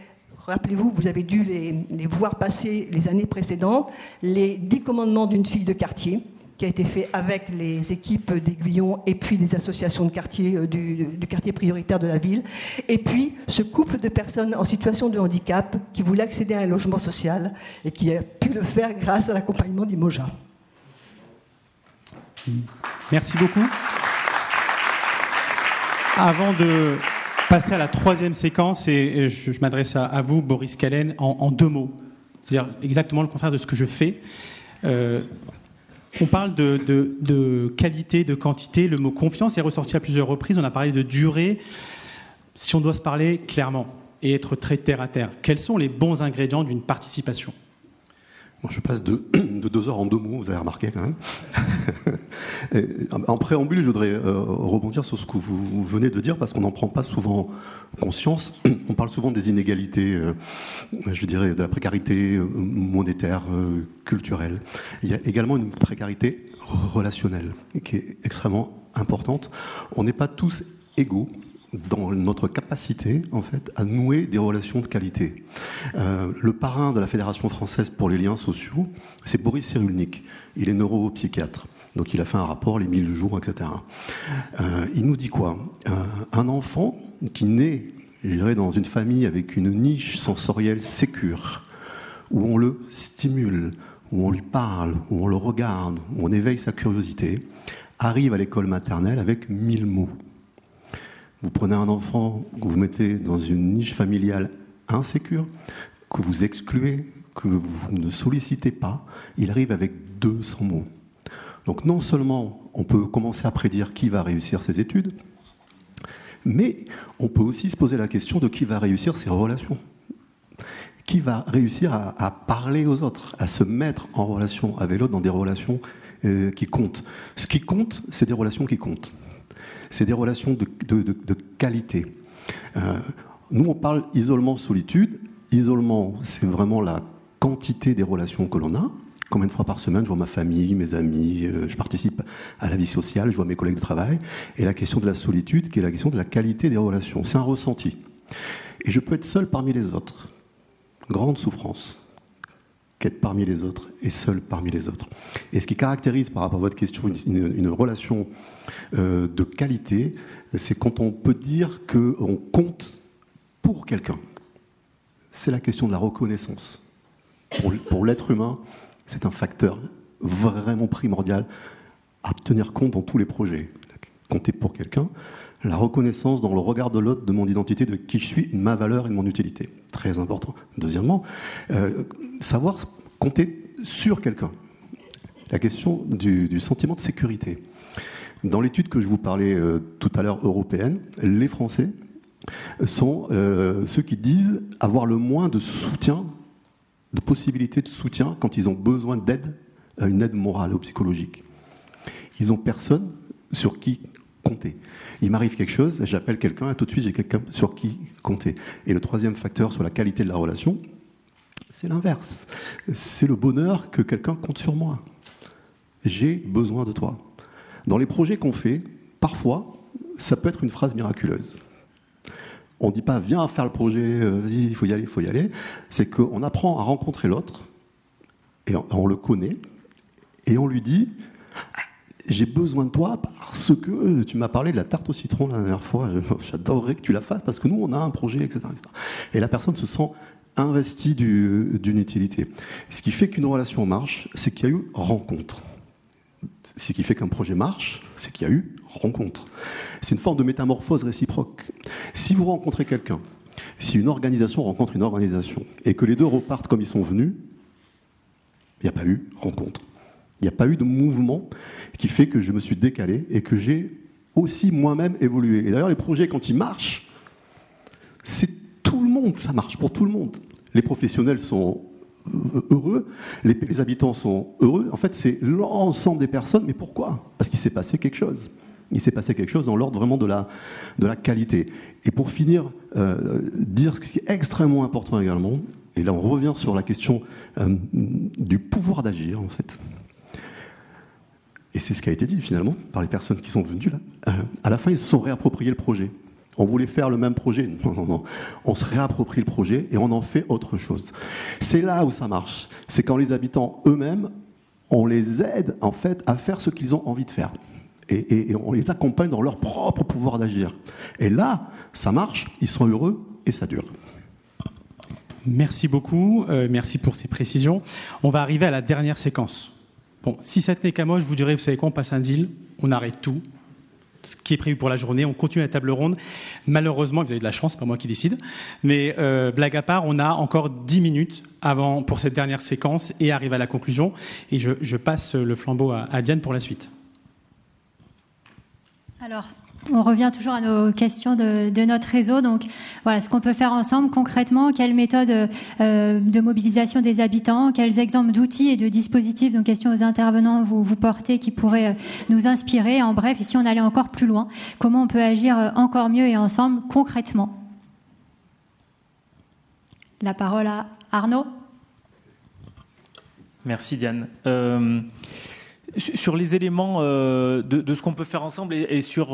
Rappelez-vous, vous avez dû les voir passer les années précédentes, les 10 commandements d'une fille de quartier, qui a été fait avec les équipes d'Aiguillon et puis les associations de quartier, du quartier prioritaire de la ville. Et puis ce couple de personnes en situation de handicap qui voulait accéder à un logement social et qui a pu le faire grâce à l'accompagnement d'Imoja. Merci beaucoup. Avant de passer à la 3e séquence, et je m'adresse à vous, Boris Callen, en 2 mots. C'est-à-dire exactement le contraire de ce que je fais. On parle de qualité, de quantité. Le mot confiance est ressorti à plusieurs reprises. On a parlé de durée. Si on doit se parler clairement et être très terre à terre, quels sont les bons ingrédients d'une participation ? Moi, je passe de 2 heures en 2 mots, vous avez remarqué quand même. En préambule, je voudrais rebondir sur ce que vous venez de dire, parce qu'on n'en prend pas souvent conscience. On parle souvent des inégalités, je dirais, de la précarité monétaire, culturelle. Il y a également une précarité relationnelle, qui est extrêmement importante. On n'est pas tous égaux dans notre capacité, en fait, à nouer des relations de qualité. Le parrain de la Fédération française pour les liens sociaux, c'est Boris Cyrulnik. Il est neuropsychiatre. Donc il a fait un rapport, les 1000 jours, etc. Il nous dit quoi ? Un enfant qui naît, je dirais, dans une famille avec une niche sensorielle sécure, où on le stimule, où on lui parle, où on le regarde, où on éveille sa curiosité, arrive à l'école maternelle avec 1000 mots. Vous prenez un enfant que vous mettez dans une niche familiale insécure, que vous excluez, que vous ne sollicitez pas, il arrive avec 200 mots. Donc non seulement on peut commencer à prédire qui va réussir ses études, mais on peut aussi se poser la question de qui va réussir ses relations. Qui va réussir à parler aux autres, à se mettre en relation avec l'autre dans des relations qui comptent. Ce qui compte, c'est des relations qui comptent. C'est des relations de qualité. Nous, on parle isolement-solitude. Isolement, c'est vraiment la quantité des relations que l'on a. Combien de fois par semaine, je vois ma famille, mes amis, je participe à la vie sociale, je vois mes collègues de travail. Et la question de la solitude, qui est la question de la qualité des relations. C'est un ressenti. Et je peux être seul parmi les autres. Grande souffrance qu'être parmi les autres et seul parmi les autres. Et ce qui caractérise, par rapport à votre question, une relation de qualité, c'est quand on peut dire qu'on compte pour quelqu'un. C'est la question de la reconnaissance. Pour l'être humain, c'est un facteur vraiment primordial à tenir compte dans tous les projets. Compter pour quelqu'un, la reconnaissance dans le regard de l'autre de mon identité, de qui je suis, de ma valeur et de mon utilité. Très important. Deuxièmement, savoir compter sur quelqu'un. La question du sentiment de sécurité. Dans l'étude que je vous parlais tout à l'heure européenne, les Français sont ceux qui disent avoir le moins de soutien, de possibilités de soutien quand ils ont besoin d'aide, une aide morale ou psychologique. Ils n'ont personne sur qui compter. Il m'arrive quelque chose, j'appelle quelqu'un et tout de suite j'ai quelqu'un sur qui compter. Et le troisième facteur sur la qualité de la relation, c'est l'inverse. C'est le bonheur que quelqu'un compte sur moi. J'ai besoin de toi. Dans les projets qu'on fait, parfois, ça peut être une phrase miraculeuse. On ne dit pas « viens faire le projet, vas-y, il faut y aller, il faut y aller ». C'est qu'on apprend à rencontrer l'autre, et on le connaît, et on lui dit « j'ai besoin de toi parce que tu m'as parlé de la tarte au citron la dernière fois, j'adorerais que tu la fasses parce que nous, on a un projet, etc. Et la personne se sent investie d'une utilité. Ce qui fait qu'une relation marche, c'est qu'il y a eu rencontre. Ce qui fait qu'un projet marche, c'est qu'il y a eu rencontre. C'est une forme de métamorphose réciproque. Si vous rencontrez quelqu'un, si une organisation rencontre une organisation, et que les deux repartent comme ils sont venus, il n'y a pas eu rencontre. Il n'y a pas eu de mouvement qui fait que je me suis décalé et que j'ai aussi moi-même évolué. Et d'ailleurs, les projets, quand ils marchent, c'est tout le monde, ça marche pour tout le monde. Les professionnels sont heureux, les habitants sont heureux. En fait, c'est l'ensemble des personnes. Mais pourquoi ? Parce qu'il s'est passé quelque chose. Il s'est passé quelque chose dans l'ordre vraiment de la qualité. Et pour finir, dire ce qui est extrêmement important également, et là on revient sur la question du pouvoir d'agir, en fait. Et c'est ce qui a été dit finalement par les personnes qui sont venues là. À la fin, ils se sont réappropriés le projet. On voulait faire le même projet. Non. On se réapproprie le projet et on en fait autre chose. C'est là où ça marche. C'est quand les habitants eux-mêmes, on les aide en fait à faire ce qu'ils ont envie de faire. Et on les accompagne dans leur propre pouvoir d'agir. Et là, ça marche, ils sont heureux et ça dure. Merci beaucoup, merci pour ces précisions. On va arriver à la dernière séquence. Bon, si ça tenait qu'à moi, je vous dirais, vous savez quoi, on passe un deal, on arrête tout, ce qui est prévu pour la journée, on continue la table ronde. Malheureusement, vous avez de la chance, c'est pas moi qui décide, mais blague à part, on a encore 10 minutes avant pour cette dernière séquence et arrive à la conclusion. Et je passe le flambeau à Diane pour la suite. Alors, on revient toujours à nos questions de notre réseau. Donc, voilà, ce qu'on peut faire ensemble concrètement, quelles méthodes de mobilisation des habitants, quels exemples d'outils et de dispositifs, donc questions aux intervenants, vous portez qui pourraient nous inspirer. En bref, ici, on allait encore plus loin. Comment on peut agir encore mieux et ensemble, concrètement ? La parole à Arnaud. Merci Diane. Sur les éléments de ce qu'on peut faire ensemble et sur,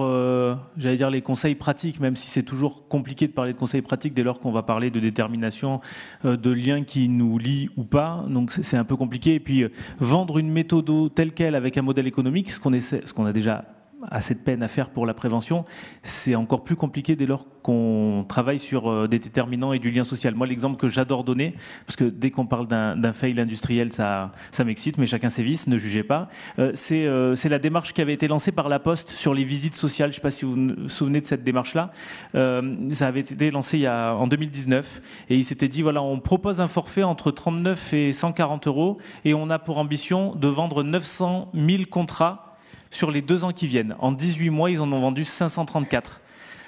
j'allais dire, les conseils pratiques, même si c'est toujours compliqué de parler de conseils pratiques dès lors qu'on va parler de détermination, de liens qui nous lient ou pas, donc c'est un peu compliqué. Et puis, vendre une méthode telle qu'elle avec un modèle économique, ce qu'on a déjà assez de peine à faire pour la prévention, c'est encore plus compliqué dès lors qu'on travaille sur des déterminants et du lien social. Moi, l'exemple que j'adore donner, parce que dès qu'on parle d'un fail industriel, ça m'excite, mais chacun ses vices, ne jugez pas, c'est la démarche qui avait été lancée par La Poste sur les visites sociales. Je ne sais pas si vous vous souvenez de cette démarche-là. Ça avait été lancé en 2019, et il s'était dit, voilà, on propose un forfait entre 39 et 140 euros, et on a pour ambition de vendre 900 000 contrats sur les 2 ans qui viennent. En 18 mois, ils en ont vendu 534.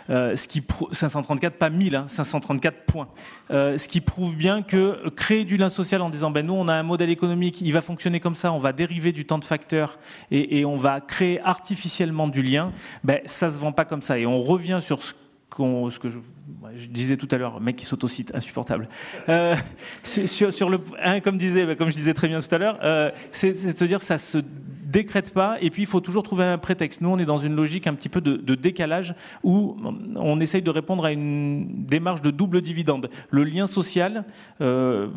534, pas 1000, 534 points. Ce qui prouve bien que créer du lien social en disant, nous, on a un modèle économique, il va fonctionner comme ça, on va dériver du temps de facteur et on va créer artificiellement du lien, ça se vend pas comme ça. Et on revient sur ce que je disais tout à l'heure, mec qui s'autocite, insupportable. Sur comme je disais très bien tout à l'heure, c'est de se dire ça se décrète pas, et puis il faut toujours trouver un prétexte. Nous, on est dans une logique un petit peu de décalage où on essaye de répondre à une démarche de double dividende. Le lien social, le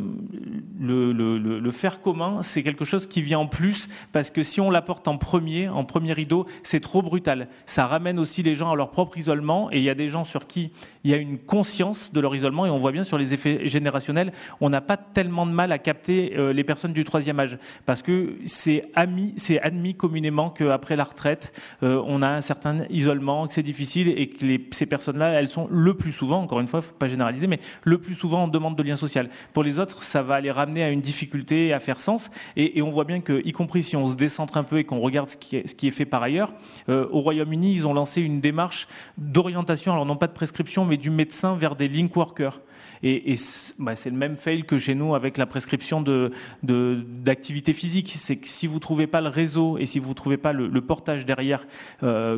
faire commun, c'est quelque chose qui vient en plus, parce que si on l'apporte en premier rideau, c'est trop brutal. Ça ramène aussi les gens à leur propre isolement, et il y a des gens sur qui il y a une conscience de leur isolement, et on voit bien sur les effets générationnels, on n'a pas tellement de mal à capter les personnes du 3e âge, parce que c'est admis communément qu'après la retraite, on a un certain isolement, que c'est difficile, et que ces personnes-là, elles sont le plus souvent, encore une fois, il ne faut pas généraliser, mais le plus souvent en demande de lien social. Pour les autres, ça va les ramener à une difficulté à faire sens, et on voit bien que, y compris si on se décentre un peu et qu'on regarde ce qui est fait par ailleurs, au Royaume-Uni, ils ont lancé une démarche d'orientation, alors non pas de prescription, mais du médecin vers des link workers. Et c'est le même fail que chez nous avec la prescription d'activité physique. C'est que si vous ne trouvez pas le réseau et si vous ne trouvez pas le portage derrière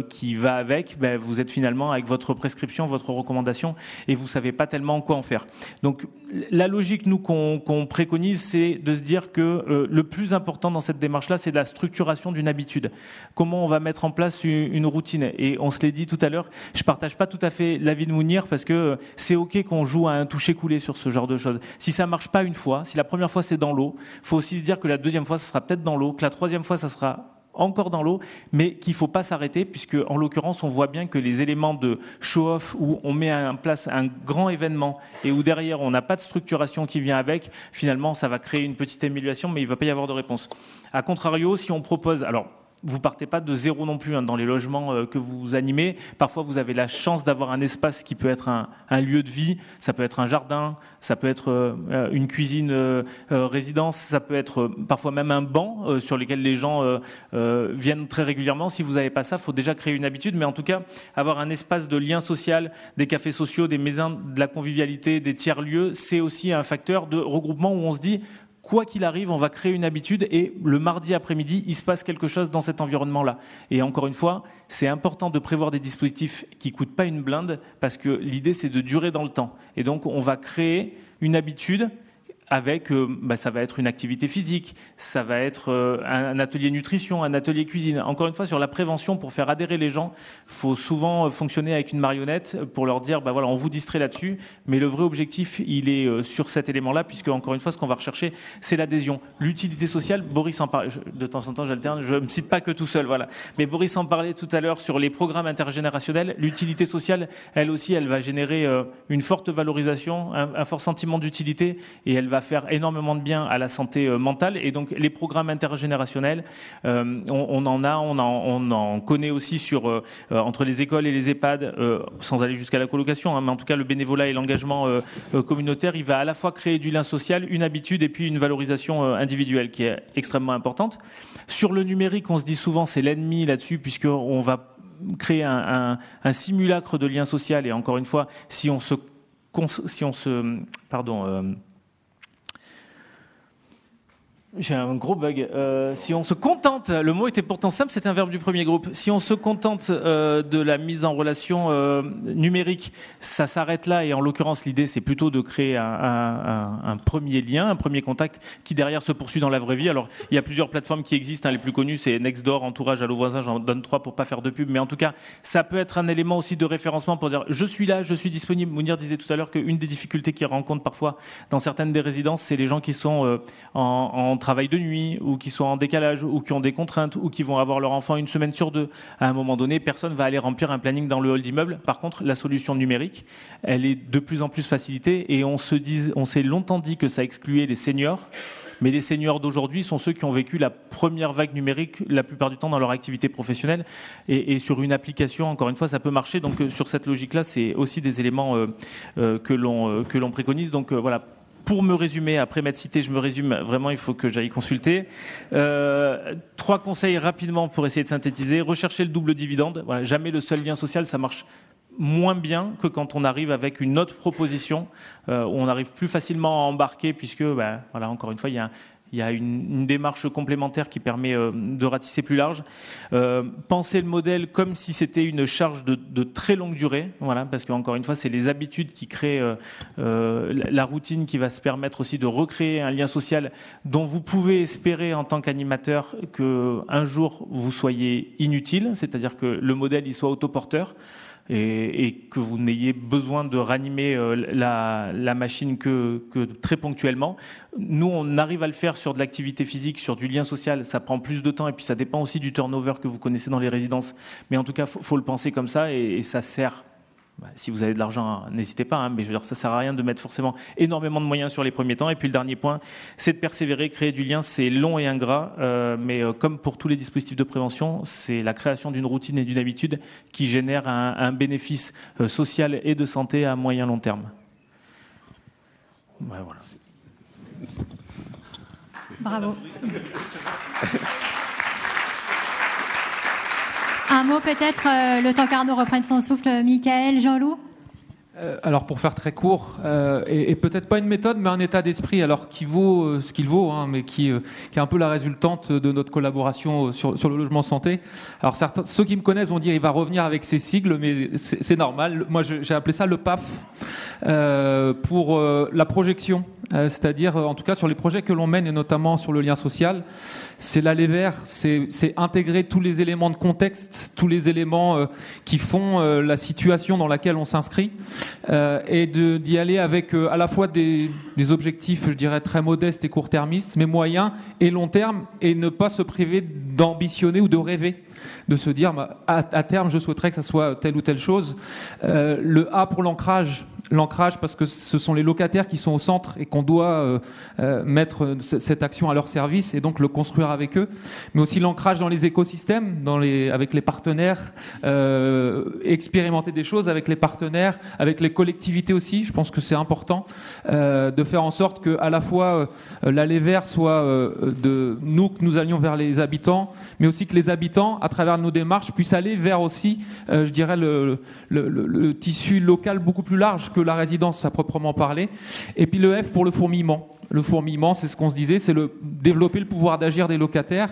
qui va avec, vous êtes finalement avec votre prescription, votre recommandation, et vous ne savez pas tellement quoi en faire. Donc la logique, nous, qu'on préconise, c'est de se dire que le plus important dans cette démarche-là, c'est la structuration d'une habitude. Comment on va mettre en place une routine. Et on se l'est dit tout à l'heure, je ne partage pas tout à fait l'avis de Mounir, parce que c'est OK qu'on joue à un toucher couler sur ce genre de choses. Si ça marche pas une fois, si la première fois c'est dans l'eau, faut aussi se dire que la deuxième fois ça sera peut-être dans l'eau, que la troisième fois ça sera encore dans l'eau, mais qu'il ne faut pas s'arrêter, puisque en l'occurrence, on voit bien que les éléments de show-off, où on met en place un grand événement et où derrière, on n'a pas de structuration qui vient avec, finalement, ça va créer une petite émulation, mais il ne va pas y avoir de réponse. A contrario, si on propose... Alors, vous partez pas de zéro non plus dans les logements que vous animez. Parfois, vous avez la chance d'avoir un espace qui peut être un lieu de vie. Ça peut être un jardin, ça peut être une cuisine résidence, ça peut être parfois même un banc sur lequel les gens viennent très régulièrement. Si vous n'avez pas ça, il faut déjà créer une habitude. Mais en tout cas, avoir un espace de lien social, des cafés sociaux, des maisons de la convivialité, des tiers-lieux, c'est aussi un facteur de regroupement où on se dit... Quoi qu'il arrive, on va créer une habitude et le mardi après-midi, il se passe quelque chose dans cet environnement-là. Et encore une fois, c'est important de prévoir des dispositifs qui ne coûtent pas une blinde parce que l'idée, c'est de durer dans le temps. Et donc, on va créer une habitude avec, ça va être une activité physique, ça va être un atelier nutrition, un atelier cuisine. Encore une fois, sur la prévention, pour faire adhérer les gens, il faut souvent fonctionner avec une marionnette pour leur dire, voilà, on vous distrait là-dessus, mais le vrai objectif, il est sur cet élément-là, puisque, encore une fois, ce qu'on va rechercher, c'est l'adhésion. L'utilité sociale, Boris en parlait, de temps en temps j'alterne, je ne me cite pas que tout seul, voilà. Mais Boris en parlait tout à l'heure sur les programmes intergénérationnels. L'utilité sociale, elle aussi, elle va générer une forte valorisation, un fort sentiment d'utilité, et elle va faire énormément de bien à la santé mentale. Et donc les programmes intergénérationnels, on en connaît aussi sur entre les écoles et les EHPAD, sans aller jusqu'à la colocation, mais en tout cas le bénévolat et l'engagement communautaire, il va à la fois créer du lien social, une habitude et puis une valorisation individuelle qui est extrêmement importante. Sur le numérique, on se dit souvent c'est l'ennemi là-dessus, puisqu'on va créer un simulacre de lien social. Et encore une fois, j'ai un gros bug. Si on se contente, le mot était pourtant simple, c'était un verbe du premier groupe. Si on se contente de la mise en relation numérique, ça s'arrête là. Et en l'occurrence, l'idée, c'est plutôt de créer un premier lien, un premier contact qui derrière se poursuit dans la vraie vie. Alors, il y a plusieurs plateformes qui existent. Les plus connues, c'est Nextdoor, Entourage, Allo Voisin. J'en donne 3 pour pas faire de pub. Mais en tout cas, ça peut être un élément aussi de référencement pour dire je suis là, je suis disponible. Mounir disait tout à l'heure qu'une des difficultés qu'ils rencontrent parfois dans certaines des résidences, c'est les gens qui sont en travail de nuit, ou qui sont en décalage, ou qui ont des contraintes, ou qui vont avoir leur enfant 1 semaine sur 2. À un moment donné, personne ne va aller remplir un planning dans le hall d'immeuble. Par contre, la solution numérique, elle est de plus en plus facilitée, et on s'est longtemps dit que ça excluait les seniors. Mais les seniors d'aujourd'hui sont ceux qui ont vécu la première vague numérique la plupart du temps dans leur activité professionnelle. Et sur une application, encore une fois, ça peut marcher. Donc sur cette logique-là, c'est aussi des éléments que l'on préconise. Donc voilà. Pour me résumer, après m'être cité, je me résume, vraiment il faut que j'aille consulter. 3 conseils rapidement pour essayer de synthétiser. Rechercher le double dividende. Voilà, jamais le seul lien social, ça marche moins bien que quand on arrive avec une autre proposition, où on arrive plus facilement à embarquer, puisque, voilà, encore une fois, il y a une démarche complémentaire qui permet de ratisser plus large. Penser le modèle comme si c'était une charge de très longue durée, voilà, parce qu'encore une fois, c'est les habitudes qui créent la routine qui va se permettre aussi de recréer un lien social dont vous pouvez espérer en tant qu'animateur qu'un jour vous soyez inutile, c'est-à-dire que le modèle il soit autoporteur. Et que vous n'ayez besoin de ranimer la machine que très ponctuellement. Nous, on arrive à le faire sur de l'activité physique, sur du lien social. Ça prend plus de temps et puis ça dépend aussi du turnover que vous connaissez dans les résidences. Mais en tout cas, faut le penser comme ça et ça sert. Si vous avez de l'argent, n'hésitez pas, mais je veux dire, ça ne sert à rien de mettre forcément énormément de moyens sur les premiers temps. Et puis le dernier point, c'est de persévérer, créer du lien, c'est long et ingrat, mais comme pour tous les dispositifs de prévention, c'est la création d'une routine et d'une habitude qui génère un bénéfice social et de santé à moyen long terme. Ouais, voilà. Bravo. Un mot peut-être, le temps qu'Arnaud reprenne son souffle, Michael, Jean-Loup. Alors pour faire très court, et peut-être pas une méthode, mais un état d'esprit, alors qui vaut ce qu'il vaut, mais qui est un peu la résultante de notre collaboration sur le logement santé. Alors ceux qui me connaissent vont dire il va revenir avec ses sigles, mais c'est normal. Moi j'ai appelé ça le PAF. pour la projection, c'est-à-dire en tout cas sur les projets que l'on mène et notamment sur le lien social. C'est l'aller vers, c'est intégrer tous les éléments de contexte, tous les éléments qui font la situation dans laquelle on s'inscrit et d'y aller avec à la fois des objectifs, je dirais, très modestes et court-termistes, mais moyens et long terme, et ne pas se priver d'ambitionner ou de rêver, de se dire à terme je souhaiterais que ça soit telle ou telle chose. Le A pour l'ancrage parce que ce sont les locataires qui sont au centre et qu'on doit mettre cette action à leur service et donc le construire avec eux, mais aussi l'ancrage dans les écosystèmes, avec les partenaires, expérimenter des choses avec les partenaires, avec les collectivités aussi. Je pense que c'est important de faire en sorte que à la fois l'aller vers soit de nous, que nous allions vers les habitants, mais aussi que les habitants, à travers nos démarches, puissent aller vers aussi, je dirais, le tissu local beaucoup plus large que la résidence à proprement parler. Et puis le F pour le fourmillement. Le fourmillement, c'est ce qu'on se disait, c'est développer le pouvoir d'agir des locataires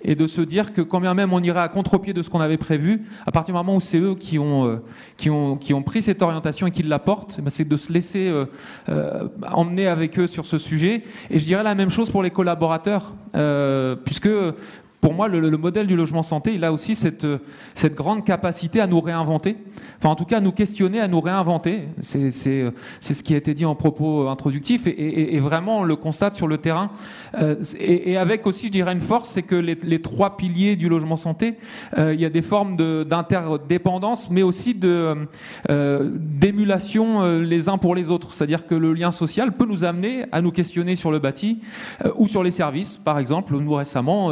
et de se dire que quand bien même on irait à contre-pied de ce qu'on avait prévu, à partir du moment où c'est eux qui ont pris cette orientation et qui la portent, c'est de se laisser emmener avec eux sur ce sujet. Et je dirais la même chose pour les collaborateurs, puisque pour moi, le modèle du logement santé, il a aussi cette grande capacité à nous réinventer, enfin en tout cas à nous questionner, à nous réinventer. C'est ce qui a été dit en propos introductifs et vraiment on le constate sur le terrain. Et avec aussi, je dirais, une force, c'est que les trois piliers du logement santé, il y a des formes d'interdépendance, mais aussi d'émulation les uns pour les autres. C'est-à-dire que le lien social peut nous amener à nous questionner sur le bâti ou sur les services. Par exemple, nous récemment,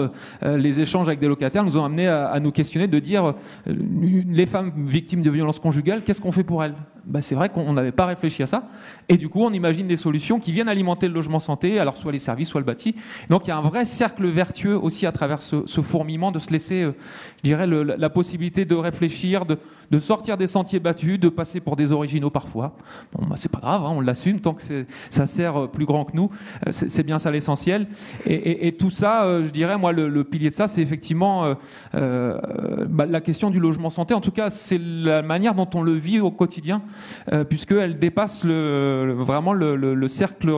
les échanges avec des locataires nous ont amené à nous questionner, de dire les femmes victimes de violences conjugales, qu'est-ce qu'on fait pour elles ? C'est vrai qu'on n'avait pas réfléchi à ça, et du coup on imagine des solutions qui viennent alimenter le logement santé, alors soit les services, soit le bâti. Donc il y a un vrai cercle vertueux aussi à travers ce fourmillement, de se laisser, je dirais, la possibilité de réfléchir, de sortir des sentiers battus, de passer pour des originaux parfois. C'est pas grave, on l'assume tant que ça sert plus grand que nous. C'est bien ça l'essentiel. Et tout ça, je dirais, moi, le pilier de ça, c'est effectivement la question du logement santé. En tout cas, c'est la manière dont on le vit au quotidien, puisqu'elle dépasse vraiment le cercle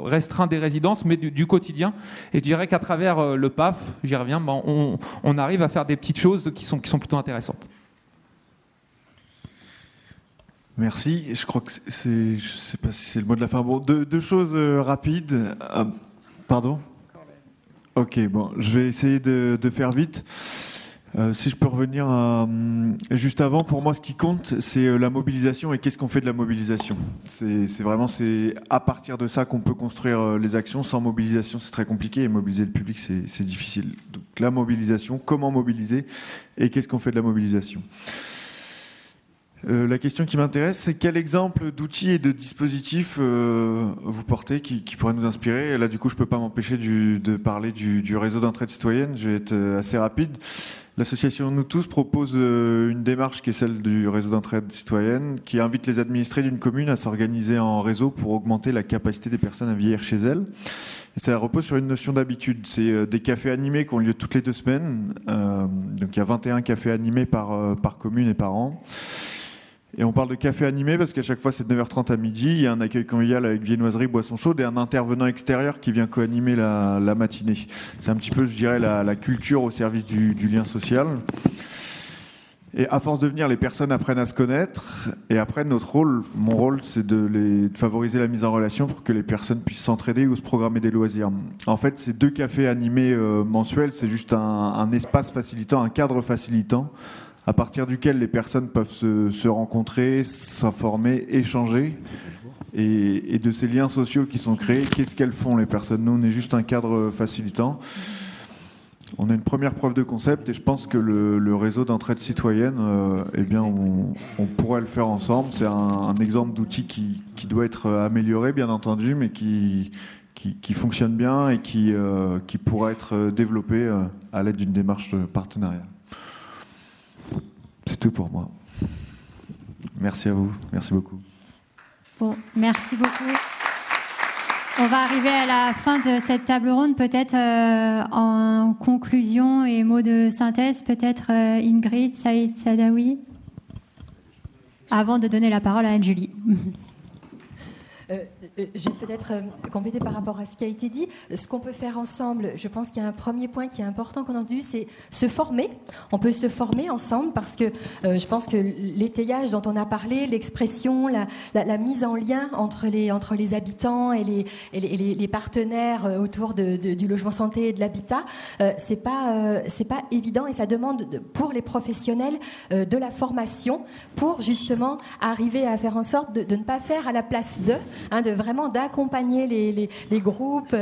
restreint des résidences, mais du quotidien. Et je dirais qu'à travers le PAF, j'y reviens, on arrive à faire des petites choses qui sont plutôt intéressantes. Merci. Je crois que je sais pas si c'est le mot de la fin. Bon, deux choses rapides. Pardon ? Ok, bon, je vais essayer de faire vite. Si je peux revenir juste avant, pour moi, ce qui compte, c'est la mobilisation et qu'est-ce qu'on fait de la mobilisation. C'est vraiment à partir de ça qu'on peut construire les actions. Sans mobilisation, c'est très compliqué, et mobiliser le public, c'est difficile. Donc la mobilisation, comment mobiliser et qu'est-ce qu'on fait de la mobilisation. La question qui m'intéresse, c'est quel exemple d'outils et de dispositifs vous portez qui pourraient nous inspirer. Et là, du coup, je ne peux pas m'empêcher de parler du réseau d'entraide citoyenne. Je vais être assez rapide. L'association Nous Tous propose une démarche qui est celle du réseau d'entraide citoyenne, qui invite les administrés d'une commune à s'organiser en réseau pour augmenter la capacité des personnes à vieillir chez elles. Et ça repose sur une notion d'habitude. C'est des cafés animés qui ont lieu toutes les 2 semaines. Donc il y a 21 cafés animés par commune et par an. Et on parle de café animé parce qu'à chaque fois c'est de 9h30 à midi, il y a un accueil convivial avec viennoiserie, boisson chaude et un intervenant extérieur qui vient co-animer la matinée. C'est un petit peu, je dirais, la culture au service du lien social. Et à force de venir, les personnes apprennent à se connaître. Et après, mon rôle, c'est de favoriser la mise en relation pour que les personnes puissent s'entraider ou se programmer des loisirs. En fait, ces 2 cafés animés mensuels, c'est juste un espace facilitant, un cadre facilitant, à partir duquel les personnes peuvent se rencontrer, s'informer, échanger, et de ces liens sociaux qui sont créés, qu'est-ce qu'elles font les personnes ? Nous, on est juste un cadre facilitant. On a une première preuve de concept, et je pense que le réseau d'entraide citoyenne, on pourrait le faire ensemble. C'est un exemple d'outil qui doit être amélioré, bien entendu, mais qui fonctionne bien et qui pourra être développé à l'aide d'une démarche partenariale. C'est tout pour moi. Merci à vous. Merci beaucoup. Bon, merci beaucoup. On va arriver à la fin de cette table ronde. Peut-être en conclusion et mots de synthèse, peut-être Ingrid, Saïd Sadawi, avant de donner la parole à Anne-Julie. Juste peut-être compléter par rapport à ce qui a été dit. Ce qu'on peut faire ensemble, je pense qu'il y a un premier point qui est important qu'on a entendu, c'est se former. On peut se former ensemble parce que je pense que l'étayage dont on a parlé, l'expression, la mise en lien entre les habitants et les partenaires autour du logement santé et de l'habitat, c'est pas évident et ça demande pour les professionnels de la formation pour justement arriver à faire en sorte de ne pas faire à la place d'eux, de vraiment d'accompagner les groupes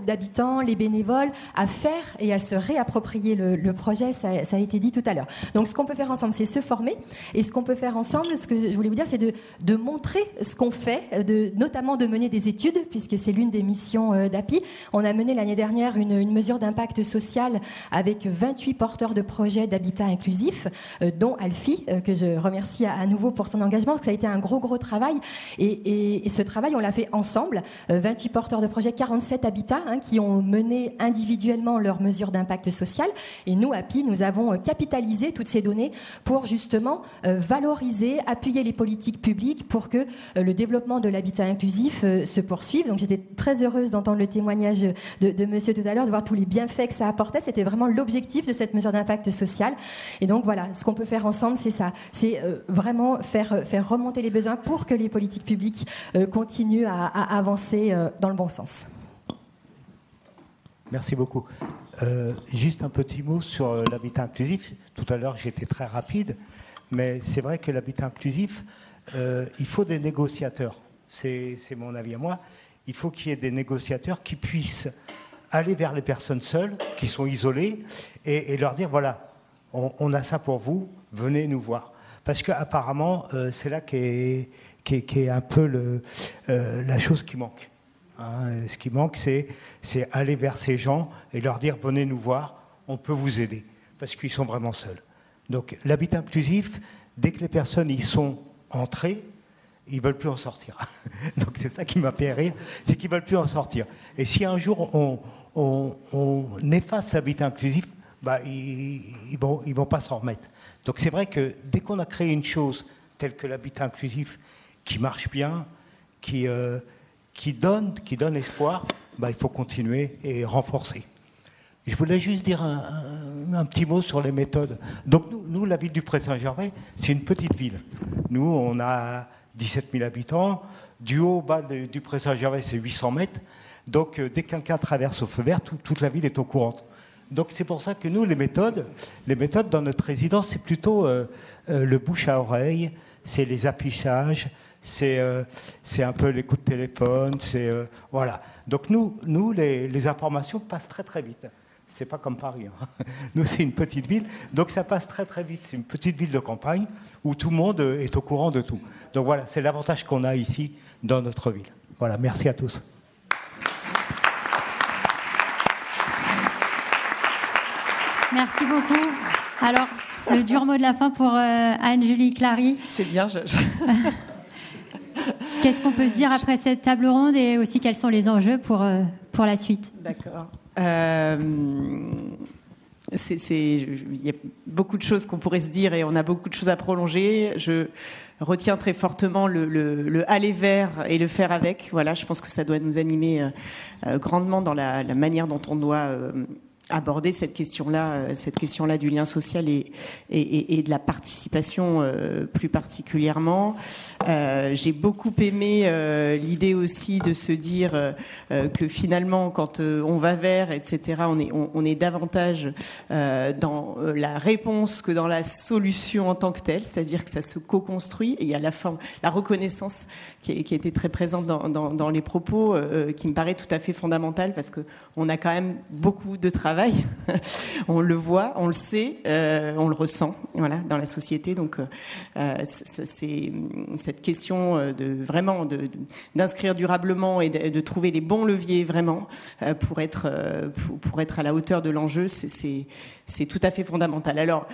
d'habitants, les bénévoles à faire et à se réapproprier le projet, ça a été dit tout à l'heure. Donc ce qu'on peut faire ensemble, c'est se former, et ce qu'on peut faire ensemble, ce que je voulais vous dire, c'est de montrer ce qu'on fait, notamment de mener des études, puisque c'est l'une des missions d'API. On a mené l'année dernière une mesure d'impact social avec 28 porteurs de projets d'habitat inclusif, dont Alfie, que je remercie à nouveau pour son engagement, parce que ça a été un gros travail, et ce travail, on l'a fait ensemble, 28 porteurs de projets, 47 habitats qui ont mené individuellement leurs mesures d'impact social, et nous, API, nous avons capitalisé toutes ces données pour justement valoriser, appuyer les politiques publiques pour que le développement de l'habitat inclusif se poursuive. Donc j'étais très heureuse d'entendre le témoignage de monsieur tout à l'heure, de voir tous les bienfaits que ça apportait. C'était vraiment l'objectif de cette mesure d'impact social. Et donc voilà, ce qu'on peut faire ensemble, c'est ça. C'est vraiment faire remonter les besoins pour que les politiques publiques continuent à avancer dans le bon sens. Merci beaucoup. Juste un petit mot sur l'habitat inclusif. Tout à l'heure, j'étais très rapide, mais c'est vrai que l'habitat inclusif, il faut des négociateurs. C'est mon avis à moi. Il faut qu'il y ait des négociateurs qui puissent aller vers les personnes seules, qui sont isolées, et leur dire, voilà, on a ça pour vous, venez nous voir. Parce qu'apparemment, c'est là qu'est un peu la chose qui manque. Ce qui manque, c'est aller vers ces gens et leur dire, venez nous voir, on peut vous aider, parce qu'ils sont vraiment seuls. Donc l'habitat inclusif, dès que les personnes y sont entrées, ils ne veulent plus en sortir. Donc c'est ça qui m'a fait rire, c'est qu'ils ne veulent plus en sortir. Et si un jour on efface l'habitat inclusif, ils vont pas s'en remettre. Donc c'est vrai que dès qu'on a créé une chose telle que l'habitat inclusif qui marche bien, qui donne espoir, il faut continuer et renforcer. Je voulais juste dire un petit mot sur les méthodes. Donc nous, la ville du Pré-Saint-Gervais, c'est une petite ville. Nous, on a 17 000 habitants. Du haut au bas du Pré-Saint-Gervais, c'est 800 mètres. Donc dès que quelqu'un traverse au feu vert, toute la ville est au courant. Donc c'est pour ça que nous, les méthodes dans notre résidence, c'est plutôt le bouche à oreille, c'est les affichages, c'est un peu les coups de téléphone, voilà. Donc nous les informations passent très très vite. C'est pas comme Paris. Nous, c'est une petite ville, donc ça passe très très vite. C'est une petite ville de campagne où tout le monde est au courant de tout. Donc voilà, c'est l'avantage qu'on a ici dans notre ville. Voilà, merci à tous. Merci beaucoup. Alors, le dur mot de la fin pour Anne-Julie Clary. C'est bien. Qu'est-ce qu'on peut se dire après cette table ronde et aussi quels sont les enjeux pour la suite? D'accord. Il y a beaucoup de choses qu'on pourrait se dire et on a beaucoup de choses à prolonger. Je retiens très fortement le aller vers et le faire avec. Voilà, je pense que ça doit nous animer grandement dans la manière dont on doit aborder cette question-là du lien social et de la participation plus particulièrement. J'ai beaucoup aimé l'idée aussi de se dire que finalement, quand on va vers, etc., on est davantage dans la réponse que dans la solution en tant que telle, c'est-à-dire que ça se co-construit et il y a la reconnaissance qui a été très présente dans les propos, qui me paraît tout à fait fondamentale parce qu'on a quand même beaucoup de travail. On le voit, on le sait, on le ressent, voilà, dans la société. Donc, c'est cette question d'inscrire durablement et de trouver les bons leviers vraiment pour être à la hauteur de l'enjeu, c'est tout à fait fondamental. Alors,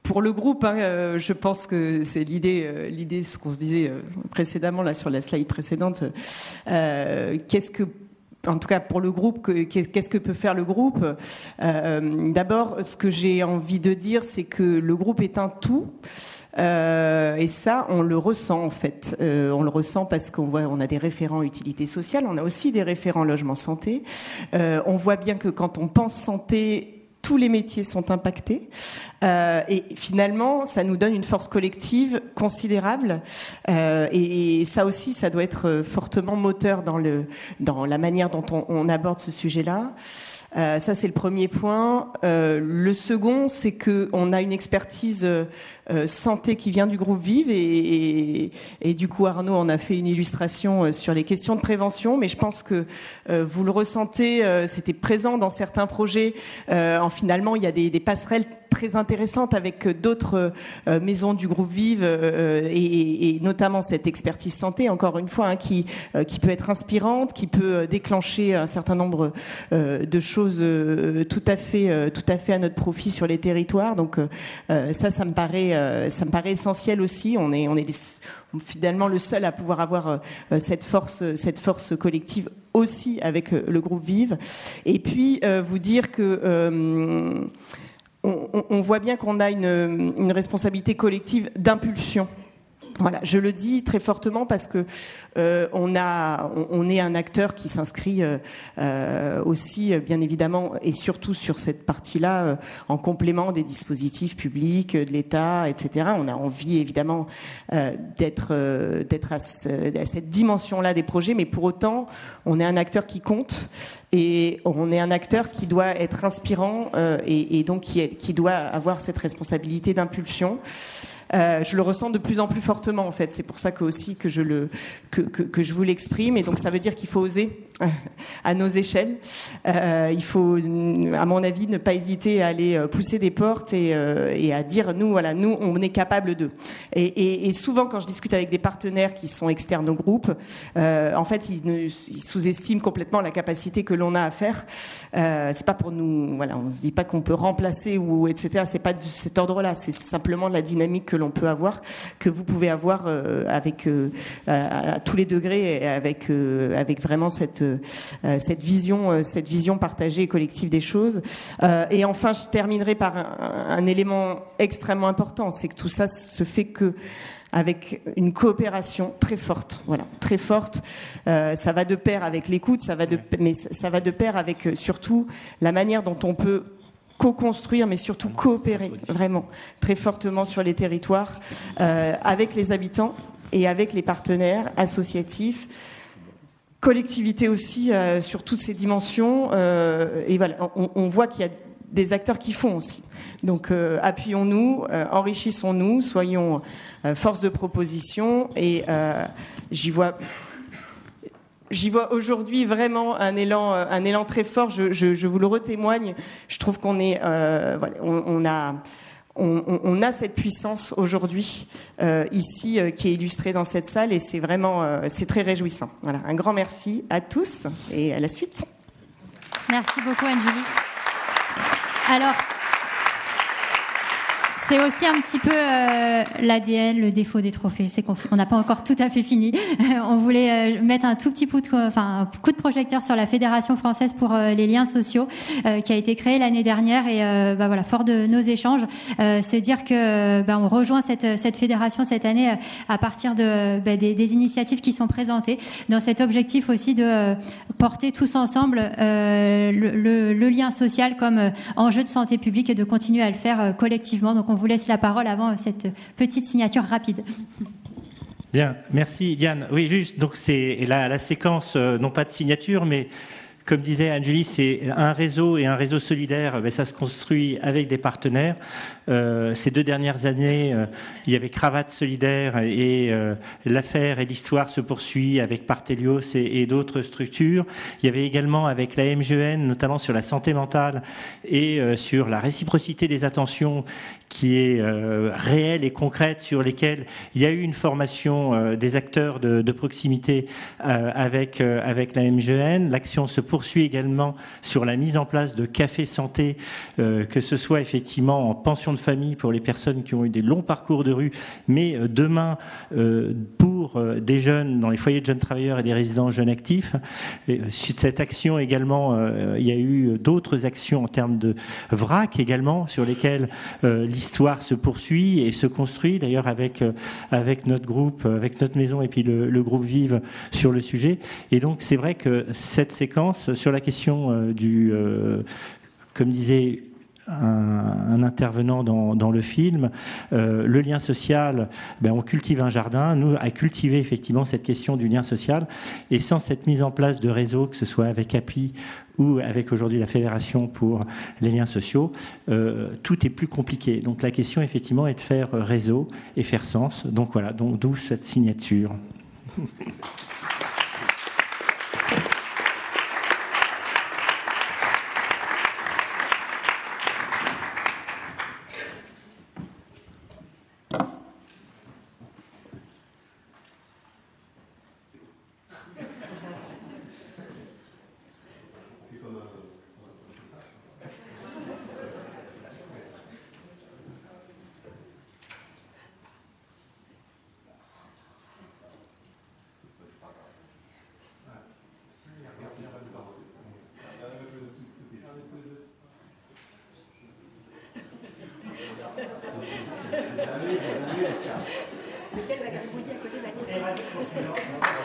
pour le groupe, je pense que c'est l'idée, ce qu'on se disait précédemment là sur la slide précédente. En tout cas, pour le groupe, qu'est-ce que peut faire le groupe ? D'abord, ce que j'ai envie de dire, c'est que le groupe est un tout. Et ça, on le ressent en fait. On le ressent parce on a des référents utilité sociale, on a aussi des référents logement santé. On voit bien que quand on pense santé, tous les métiers sont impactés et finalement ça nous donne une force collective considérable et ça aussi ça doit être fortement moteur dans la manière dont on aborde ce sujet-là. Ça c'est le premier point. Le second, c'est que on a une expertise santé qui vient du groupe Vive et du coup Arnaud en a fait une illustration sur les questions de prévention, mais je pense que vous le ressentez, c'était présent dans certains projets. Finalement, il y a des passerelles très intéressantes avec d'autres maisons du groupe Vive et notamment cette expertise santé, encore une fois, qui peut être inspirante, qui peut déclencher un certain nombre de choses tout à fait à notre profit sur les territoires. Donc ça me paraît essentiel aussi. On est finalement le seul à pouvoir avoir cette force collective aussi avec le groupe Vive. Et puis vous dire que on voit bien qu'on a une responsabilité collective d'impulsion. Voilà, je le dis très fortement parce que on est un acteur qui s'inscrit aussi, bien évidemment, et surtout sur cette partie-là, en complément des dispositifs publics, de l'État, etc. On a envie, évidemment, d'être à cette dimension-là des projets, mais pour autant, on est un acteur qui compte et on est un acteur qui doit être inspirant et donc qui doit avoir cette responsabilité d'impulsion. Je le ressens de plus en plus fortement en fait. C'est pour ça que je vous l'exprime. Et donc ça veut dire qu'il faut oser à nos échelles. Il faut, à mon avis, ne pas hésiter à aller pousser des portes et à dire nous on est capable d'eux. Et souvent quand je discute avec des partenaires qui sont externes au groupe, en fait ils sous-estiment complètement la capacité que l'on a à faire. C'est pas pour nous, on se dit pas qu'on peut remplacer ou etc. C'est pas de cet ordre-là. C'est simplement la dynamique que l'on peut avoir, que vous pouvez avoir avec à tous les degrés, et avec vraiment cette vision partagée et collective des choses. Et enfin, je terminerai par un élément extrêmement important, c'est que tout ça se fait que avec une coopération très forte, très forte. Ça va de pair avec l'écoute, mais ça va de pair avec surtout la manière dont on peut co-construire, mais surtout coopérer vraiment très fortement sur les territoires avec les habitants et avec les partenaires associatifs, collectivités aussi, sur toutes ces dimensions. Et voilà, on voit qu'il y a des acteurs qui font aussi. Donc appuyons-nous, enrichissons-nous, soyons force de proposition et j'y vois aujourd'hui vraiment un élan très fort. Je vous le retémoigne. Je trouve qu'on est, on a cette puissance aujourd'hui ici qui est illustrée dans cette salle et c'est vraiment, c'est très réjouissant. Voilà, un grand merci à tous et à la suite. Merci beaucoup Anne-Julie. Alors, c'est aussi un petit peu l'ADN, le défaut des trophées, c'est qu'on n'a pas encore tout à fait fini. On voulait mettre un tout petit coup de projecteur sur la Fédération française pour les liens sociaux, qui a été créée l'année dernière et fort de nos échanges, se dire que on rejoint cette fédération cette année à partir des initiatives qui sont présentées dans cet objectif aussi de porter tous ensemble le lien social comme enjeu de santé publique et de continuer à le faire collectivement. Donc on vous laisse la parole avant cette petite signature rapide. Bien, merci Diane. Oui, juste, donc c'est la séquence, non pas de signature, mais comme disait Anne-Julie, c'est un réseau et un réseau solidaire, ça se construit avec des partenaires. Ces 2 dernières années, il y avait Cravate Solidaire et l'affaire et l'histoire se poursuit avec Partelios et d'autres structures. Il y avait également avec la MGN, notamment sur la santé mentale et sur la réciprocité des attentions qui est réelle et concrète, sur lesquelles il y a eu une formation des acteurs de proximité avec la MGN. L'action se poursuit également sur la mise en place de cafés santé, que ce soit effectivement en pension de famille pour les personnes qui ont eu des longs parcours de rue, mais demain pour pour des jeunes dans les foyers de jeunes travailleurs et des résidents jeunes actifs. Et, cette action également, il y a eu d'autres actions en termes de vrac également, sur lesquelles l'histoire se poursuit et se construit, d'ailleurs avec notre groupe, avec notre maison et puis le groupe Vive sur le sujet. Et donc c'est vrai que cette séquence sur la question comme disait un intervenant dans le film, le lien social, on cultive un jardin, nous à cultiver effectivement cette question du lien social, et sans cette mise en place de réseau, que ce soit avec API ou avec aujourd'hui la Fédération pour les liens sociaux, tout est plus compliqué. Donc la question effectivement est de faire réseau et faire sens. Donc voilà, d'où cette signature. Lequel va garbouiller à côté de la